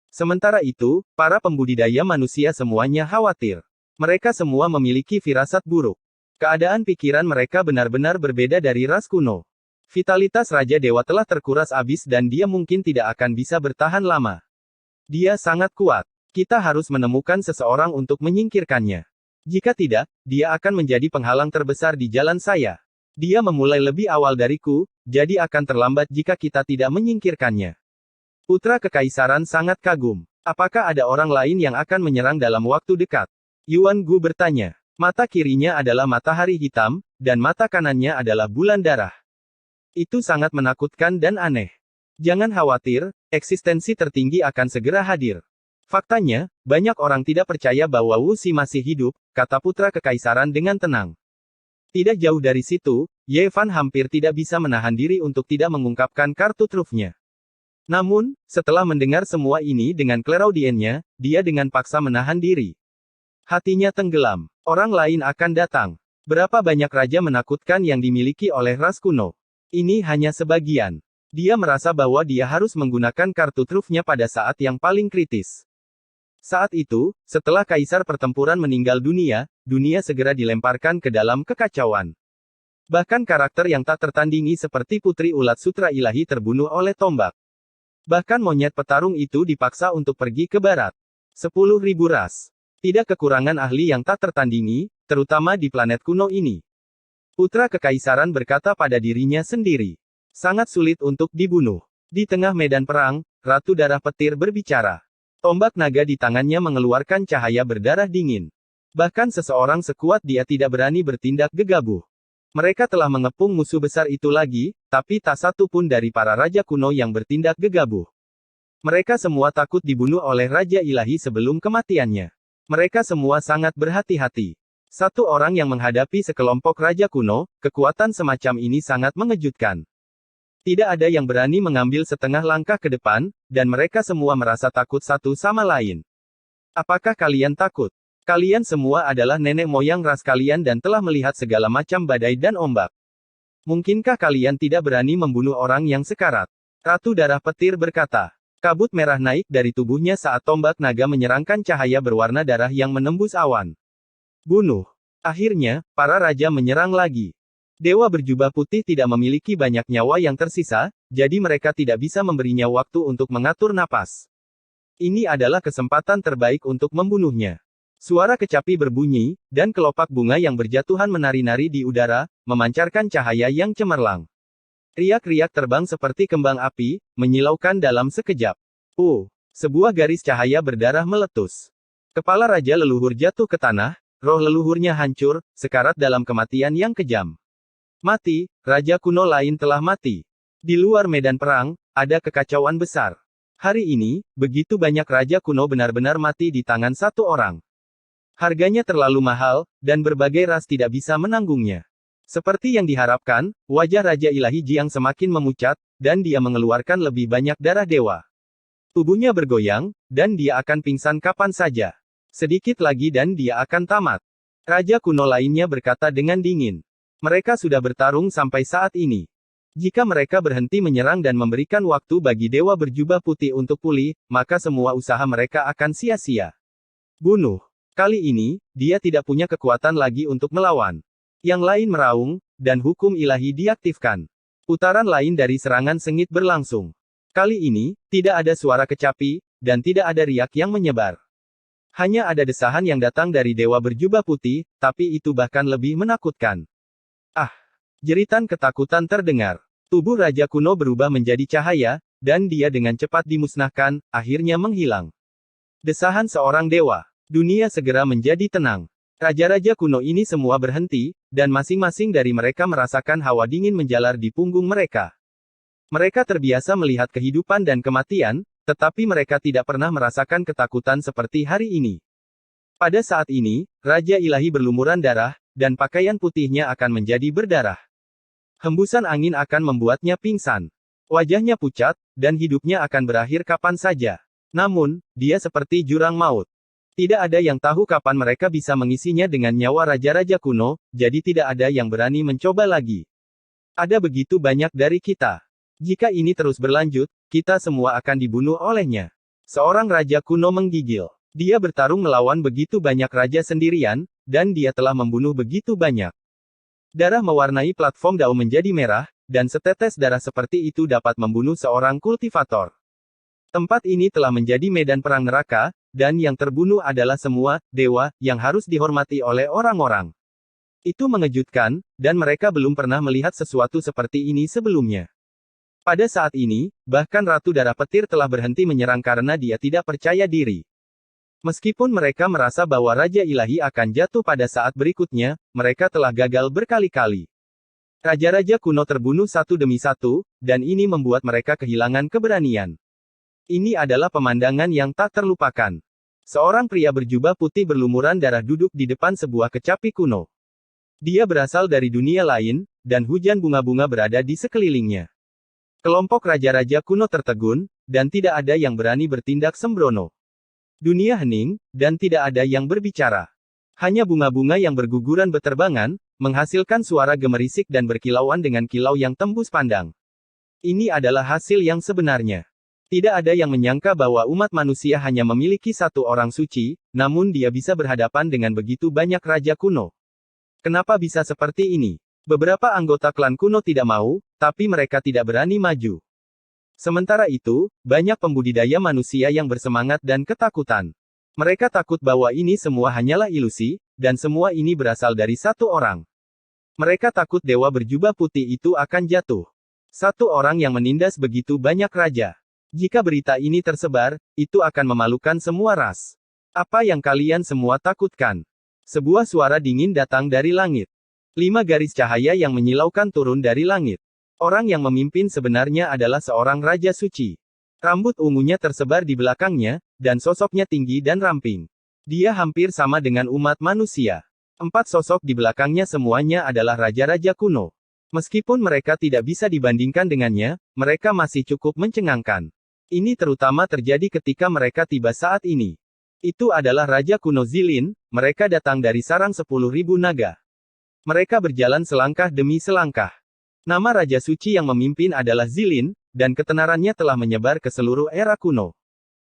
Sementara itu, para pembudidaya manusia semuanya khawatir. Mereka semua memiliki firasat buruk. Keadaan pikiran mereka benar-benar berbeda dari ras kuno. Vitalitas Raja Dewa telah terkuras habis dan dia mungkin tidak akan bisa bertahan lama. Dia sangat kuat. Kita harus menemukan seseorang untuk menyingkirkannya. Jika tidak, dia akan menjadi penghalang terbesar di jalan saya. Dia memulai lebih awal dariku, jadi akan terlambat jika kita tidak menyingkirkannya. Putra Kekaisaran sangat kagum. Apakah ada orang lain yang akan menyerang dalam waktu dekat? Yuan Gu bertanya. Mata kirinya adalah matahari hitam, dan mata kanannya adalah bulan darah. Itu sangat menakutkan dan aneh. Jangan khawatir, eksistensi tertinggi akan segera hadir. Faktanya, banyak orang tidak percaya bahwa Wu Xi masih hidup, kata Putra Kekaisaran dengan tenang. Tidak jauh dari situ, Ye Fan hampir tidak bisa menahan diri untuk tidak mengungkapkan kartu trufnya. Namun, setelah mendengar semua ini dengan clairaudiennya, dia dengan paksa menahan diri. Hatinya tenggelam. Orang lain akan datang. Berapa banyak raja menakutkan yang dimiliki oleh ras kuno. Ini hanya sebagian. Dia merasa bahwa dia harus menggunakan kartu trufnya pada saat yang paling kritis. Saat itu, setelah kaisar pertempuran meninggal dunia, dunia segera dilemparkan ke dalam kekacauan. Bahkan karakter yang tak tertandingi seperti Putri Ulat Sutra Ilahi terbunuh oleh tombak. Bahkan monyet petarung itu dipaksa untuk pergi ke barat. 10.000 ras. Tidak kekurangan ahli yang tak tertandingi, terutama di planet kuno ini. Putra Kekaisaran berkata pada dirinya sendiri. Sangat sulit untuk dibunuh. Di tengah medan perang, Ratu Darah Petir berbicara. Tombak naga di tangannya mengeluarkan cahaya berdarah dingin. Bahkan seseorang sekuat dia tidak berani bertindak gegabah. Mereka telah mengepung musuh besar itu lagi, tapi tak satu pun dari para raja kuno yang bertindak gegabah. Mereka semua takut dibunuh oleh Raja Ilahi sebelum kematiannya. Mereka semua sangat berhati-hati. Satu orang yang menghadapi sekelompok raja kuno, kekuatan semacam ini sangat mengejutkan. Tidak ada yang berani mengambil setengah langkah ke depan, dan mereka semua merasa takut satu sama lain. Apakah kalian takut? Kalian semua adalah nenek moyang ras kalian dan telah melihat segala macam badai dan ombak. Mungkinkah kalian tidak berani membunuh orang yang sekarat? Ratu Darah Petir berkata. Kabut merah naik dari tubuhnya saat tombak naga menyerangkan cahaya berwarna darah yang menembus awan. Bunuh. Akhirnya, para raja menyerang lagi. Dewa berjubah putih tidak memiliki banyak nyawa yang tersisa, jadi mereka tidak bisa memberinya waktu untuk mengatur napas. Ini adalah kesempatan terbaik untuk membunuhnya. Suara kecapi berbunyi, dan kelopak bunga yang berjatuhan menari-nari di udara, memancarkan cahaya yang cemerlang. Riak-riak terbang seperti kembang api, menyilaukan dalam sekejap. Sebuah garis cahaya berdarah meletus. Kepala Raja Leluhur jatuh ke tanah, roh leluhurnya hancur, sekarat dalam kematian yang kejam. Mati, Raja kuno lain telah mati. Di luar medan perang, ada kekacauan besar. Hari ini, begitu banyak raja kuno benar-benar mati di tangan satu orang. Harganya terlalu mahal, dan berbagai ras tidak bisa menanggungnya. Seperti yang diharapkan, wajah Raja Ilahi Jiang semakin memucat, dan dia mengeluarkan lebih banyak darah dewa. Tubuhnya bergoyang, dan dia akan pingsan kapan saja. Sedikit lagi dan dia akan tamat. Raja kuno lainnya berkata dengan dingin. Mereka sudah bertarung sampai saat ini. Jika mereka berhenti menyerang dan memberikan waktu bagi dewa berjubah putih untuk pulih, maka semua usaha mereka akan sia-sia. Bunuh. Kali ini, dia tidak punya kekuatan lagi untuk melawan. Yang lain meraung, dan hukum ilahi diaktifkan. Putaran lain dari serangan sengit berlangsung. Kali ini, tidak ada suara kecapi, dan tidak ada riak yang menyebar. Hanya ada desahan yang datang dari dewa berjubah putih, tapi itu bahkan lebih menakutkan. Jeritan ketakutan terdengar. Tubuh Raja kuno berubah menjadi cahaya, dan dia dengan cepat dimusnahkan, akhirnya menghilang. Desahan seorang dewa. Dunia segera menjadi tenang. Raja-raja kuno ini semua berhenti, dan masing-masing dari mereka merasakan hawa dingin menjalar di punggung mereka. Mereka terbiasa melihat kehidupan dan kematian, tetapi mereka tidak pernah merasakan ketakutan seperti hari ini. Pada saat ini, Raja Ilahi berlumuran darah, dan pakaian putihnya akan menjadi berdarah. Hembusan angin akan membuatnya pingsan. Wajahnya pucat, dan hidupnya akan berakhir kapan saja. Namun, dia seperti jurang maut. Tidak ada yang tahu kapan mereka bisa mengisinya dengan nyawa raja-raja kuno, jadi tidak ada yang berani mencoba lagi. Ada begitu banyak dari kita. Jika ini terus berlanjut, kita semua akan dibunuh olehnya. Seorang raja kuno menggigil. Dia bertarung melawan begitu banyak raja sendirian, dan dia telah membunuh begitu banyak. Darah mewarnai platform Dao menjadi merah, dan setetes darah seperti itu dapat membunuh seorang kultivator. Tempat ini telah menjadi medan perang neraka, dan yang terbunuh adalah semua dewa yang harus dihormati oleh orang-orang. Itu mengejutkan, dan mereka belum pernah melihat sesuatu seperti ini sebelumnya. Pada saat ini, bahkan Ratu Darah Petir telah berhenti menyerang karena dia tidak percaya diri. Meskipun mereka merasa bahwa Raja Ilahi akan jatuh pada saat berikutnya, mereka telah gagal berkali-kali. Raja-raja kuno terbunuh satu demi satu, dan ini membuat mereka kehilangan keberanian. Ini adalah pemandangan yang tak terlupakan. Seorang pria berjubah putih berlumuran darah duduk di depan sebuah kecapi kuno. Dia berasal dari dunia lain, dan hujan bunga-bunga berada di sekelilingnya. Kelompok raja-raja kuno tertegun, dan tidak ada yang berani bertindak sembrono. Dunia hening, dan tidak ada yang berbicara. Hanya bunga-bunga yang berguguran beterbangan, menghasilkan suara gemerisik dan berkilauan dengan kilau yang tembus pandang. Ini adalah hasil yang sebenarnya. Tidak ada yang menyangka bahwa umat manusia hanya memiliki satu orang suci, namun dia bisa berhadapan dengan begitu banyak raja kuno. Kenapa bisa seperti ini? Beberapa anggota klan kuno tidak mau, tapi mereka tidak berani maju. Sementara itu, banyak pembudidaya manusia yang bersemangat dan ketakutan. Mereka takut bahwa ini semua hanyalah ilusi, dan semua ini berasal dari satu orang. Mereka takut dewa berjubah putih itu akan jatuh. Satu orang yang menindas begitu banyak raja. Jika berita ini tersebar, itu akan memalukan semua ras. Apa yang kalian semua takutkan? Sebuah suara dingin datang dari langit. 5 garis cahaya yang menyilaukan turun dari langit. Orang yang memimpin sebenarnya adalah seorang raja suci. Rambut ungunya tersebar di belakangnya, dan sosoknya tinggi dan ramping. Dia hampir sama dengan umat manusia. 4 sosok di belakangnya semuanya adalah raja-raja kuno. Meskipun mereka tidak bisa dibandingkan dengannya, mereka masih cukup mencengangkan. Ini terutama terjadi ketika mereka tiba saat ini. Itu adalah Raja kuno Zilin, mereka datang dari sarang 10.000 naga. Mereka berjalan selangkah demi selangkah. Nama Raja Suci yang memimpin adalah Zilin, dan ketenarannya telah menyebar ke seluruh era kuno.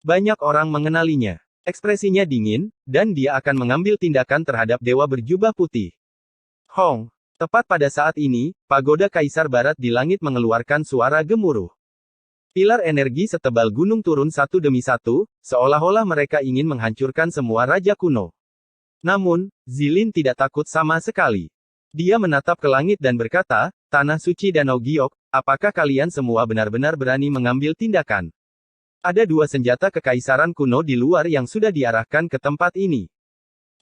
Banyak orang mengenalinya. Ekspresinya dingin, dan dia akan mengambil tindakan terhadap dewa berjubah putih. Hong. Tepat pada saat ini, pagoda Kaisar Barat di langit mengeluarkan suara gemuruh. Pilar energi setebal gunung turun satu demi satu, seolah-olah mereka ingin menghancurkan semua raja kuno. Namun, Zilin tidak takut sama sekali. Dia menatap ke langit dan berkata, "Tanah suci Danau Giok, apakah kalian semua benar-benar berani mengambil tindakan?" Ada 2 senjata kekaisaran kuno di luar yang sudah diarahkan ke tempat ini.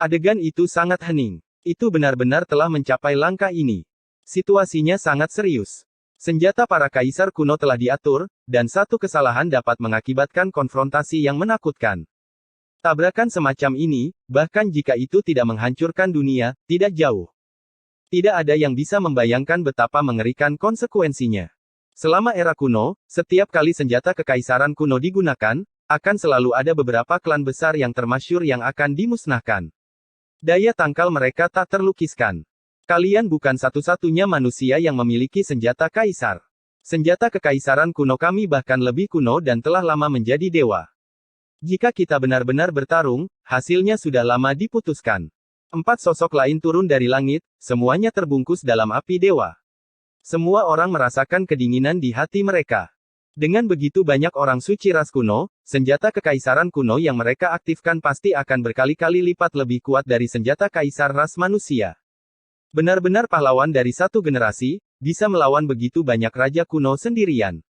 Adegan itu sangat hening. Itu benar-benar telah mencapai langkah ini. Situasinya sangat serius. Senjata para kaisar kuno telah diatur, dan satu kesalahan dapat mengakibatkan konfrontasi yang menakutkan. Tabrakan semacam ini, bahkan jika itu tidak menghancurkan dunia, tidak jauh. Tidak ada yang bisa membayangkan betapa mengerikan konsekuensinya. Selama era kuno, setiap kali senjata kekaisaran kuno digunakan, akan selalu ada beberapa klan besar yang termasyhur yang akan dimusnahkan. Daya tangkal mereka tak terlukiskan. Kalian bukan satu-satunya manusia yang memiliki senjata kaisar. Senjata kekaisaran kuno kami bahkan lebih kuno dan telah lama menjadi dewa. Jika kita benar-benar bertarung, hasilnya sudah lama diputuskan. 4 sosok lain turun dari langit, semuanya terbungkus dalam api dewa. Semua orang merasakan kedinginan di hati mereka. Dengan begitu banyak orang suci ras kuno, senjata kekaisaran kuno yang mereka aktifkan pasti akan berkali-kali lipat lebih kuat dari senjata kaisar ras manusia. Benar-benar pahlawan dari satu generasi, bisa melawan begitu banyak raja kuno sendirian.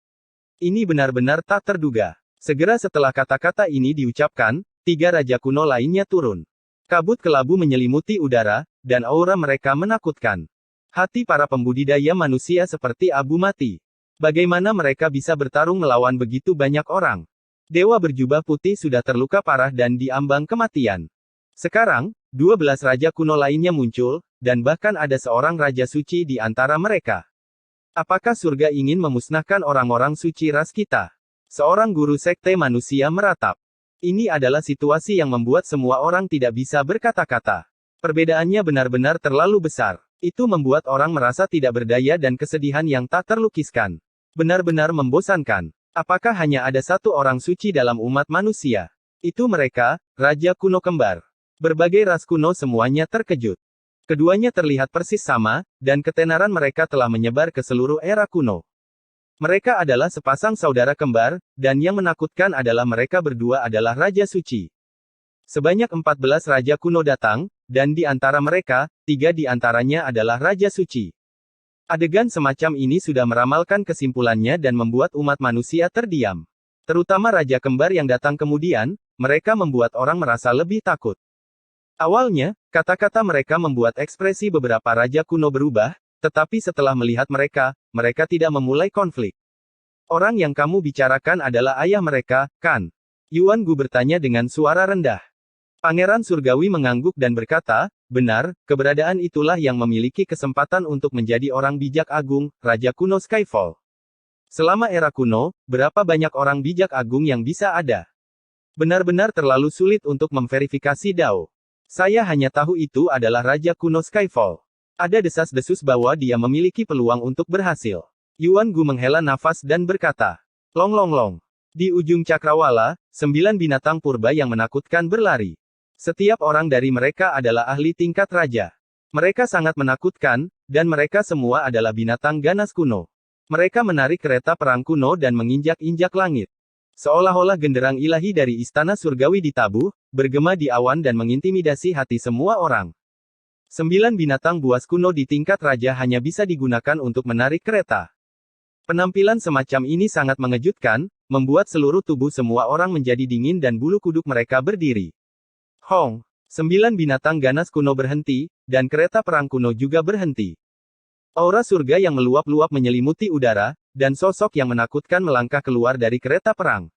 Ini benar-benar tak terduga. Segera setelah kata-kata ini diucapkan, 3 raja kuno lainnya turun. Kabut kelabu menyelimuti udara, dan aura mereka menakutkan. Hati para pembudidaya manusia seperti abu mati. Bagaimana mereka bisa bertarung melawan begitu banyak orang? Dewa berjubah putih sudah terluka parah dan diambang kematian. Sekarang, 12 raja kuno lainnya muncul, dan bahkan ada seorang raja suci di antara mereka. Apakah surga ingin memusnahkan orang-orang suci ras kita? Seorang guru sekte manusia meratap. Ini adalah situasi yang membuat semua orang tidak bisa berkata-kata. Perbedaannya benar-benar terlalu besar. Itu membuat orang merasa tidak berdaya dan kesedihan yang tak terlukiskan. Benar-benar membosankan. Apakah hanya ada satu orang suci dalam umat manusia? Itu mereka, Raja Kuno Kembar. Berbagai ras kuno semuanya terkejut. Keduanya terlihat persis sama, dan ketenaran mereka telah menyebar ke seluruh era kuno. Mereka adalah sepasang saudara kembar, dan yang menakutkan adalah mereka berdua adalah Raja Suci. Sebanyak 14 raja kuno datang, dan di antara mereka, 3 di antaranya adalah Raja Suci. Adegan semacam ini sudah meramalkan kesimpulannya dan membuat umat manusia terdiam. Terutama Raja Kembar yang datang kemudian, mereka membuat orang merasa lebih takut. Awalnya, kata-kata mereka membuat ekspresi beberapa raja kuno berubah, tetapi setelah melihat mereka, mereka tidak memulai konflik. Orang yang kamu bicarakan adalah ayah mereka, kan? Yuan Gu bertanya dengan suara rendah. Pangeran Surgawi mengangguk dan berkata, benar, keberadaan itulah yang memiliki kesempatan untuk menjadi orang bijak agung, Raja Kuno Skyfall. Selama era kuno, berapa banyak orang bijak agung yang bisa ada? Benar-benar terlalu sulit untuk memverifikasi Dao. Saya hanya tahu itu adalah Raja Kuno Skyfall. Ada desas-desus bahwa dia memiliki peluang untuk berhasil. Yuan Gu menghela nafas dan berkata, "Long long long." Di ujung cakrawala, 9 binatang purba yang menakutkan berlari. Setiap orang dari mereka adalah ahli tingkat raja. Mereka sangat menakutkan, dan mereka semua adalah binatang ganas kuno. Mereka menarik kereta perang kuno dan menginjak-injak langit. Seolah-olah genderang ilahi dari istana surgawi ditabuh, bergema di awan dan mengintimidasi hati semua orang. 9 binatang buas kuno di tingkat raja hanya bisa digunakan untuk menarik kereta. Penampilan semacam ini sangat mengejutkan, membuat seluruh tubuh semua orang menjadi dingin dan bulu kuduk mereka berdiri. Hong! 9 binatang ganas kuno berhenti, dan kereta perang kuno juga berhenti. Aura surga yang meluap-luap menyelimuti udara, dan sosok yang menakutkan melangkah keluar dari kereta perang.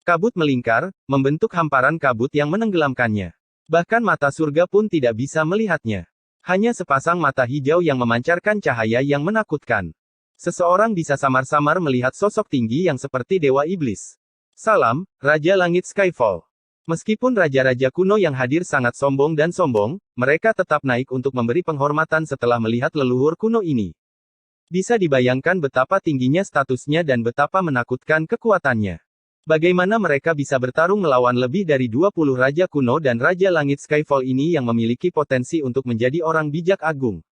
Kabut melingkar, membentuk hamparan kabut yang menenggelamkannya. Bahkan mata surga pun tidak bisa melihatnya. Hanya sepasang mata hijau yang memancarkan cahaya yang menakutkan. Seseorang bisa samar-samar melihat sosok tinggi yang seperti dewa iblis. Salam, Raja Langit Skyfall. Meskipun raja-raja kuno yang hadir sangat sombong dan sombong, mereka tetap naik untuk memberi penghormatan setelah melihat leluhur kuno ini. Bisa dibayangkan betapa tingginya statusnya dan betapa menakutkan kekuatannya. Bagaimana mereka bisa bertarung melawan lebih dari 20 raja kuno dan Raja Langit Skyfall ini yang memiliki potensi untuk menjadi orang bijak agung.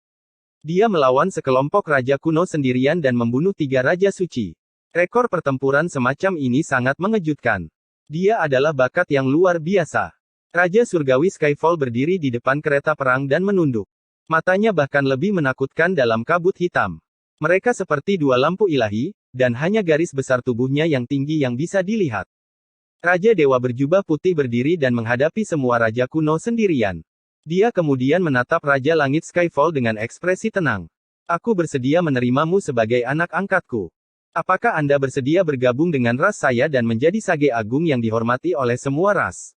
Dia melawan sekelompok raja kuno sendirian dan membunuh 3 raja suci. Rekor pertempuran semacam ini sangat mengejutkan. Dia adalah bakat yang luar biasa. Raja Surgawi Skyfall berdiri di depan kereta perang dan menunduk. Matanya bahkan lebih menakutkan dalam kabut hitam. Mereka seperti 2 lampu ilahi, dan hanya garis besar tubuhnya yang tinggi yang bisa dilihat. Raja Dewa berjubah putih berdiri dan menghadapi semua raja kuno sendirian. Dia kemudian menatap Raja Langit Skyfall dengan ekspresi tenang. "Aku bersedia menerimamu sebagai anak angkatku. Apakah Anda bersedia bergabung dengan ras saya dan menjadi sage agung yang dihormati oleh semua ras?"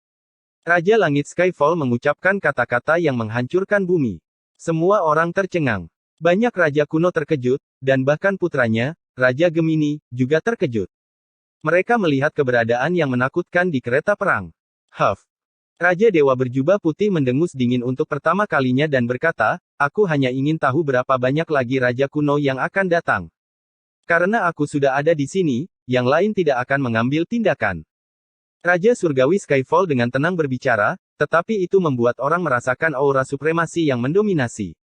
Raja Langit Skyfall mengucapkan kata-kata yang menghancurkan bumi. Semua orang tercengang. Banyak raja kuno terkejut, dan bahkan putranya, Raja Gemini, juga terkejut. Mereka melihat keberadaan yang menakutkan di kereta perang. Huff! Raja Dewa berjubah putih mendengus dingin untuk pertama kalinya dan berkata, "Aku hanya ingin tahu berapa banyak lagi raja kuno yang akan datang. Karena aku sudah ada di sini, yang lain tidak akan mengambil tindakan." Raja Surgawi Skyfall dengan tenang berbicara, tetapi itu membuat orang merasakan aura supremasi yang mendominasi.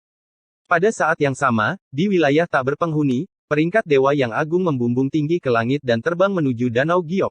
Pada saat yang sama, di wilayah tak berpenghuni, peringkat dewa yang agung membumbung tinggi ke langit dan terbang menuju Danau Giok.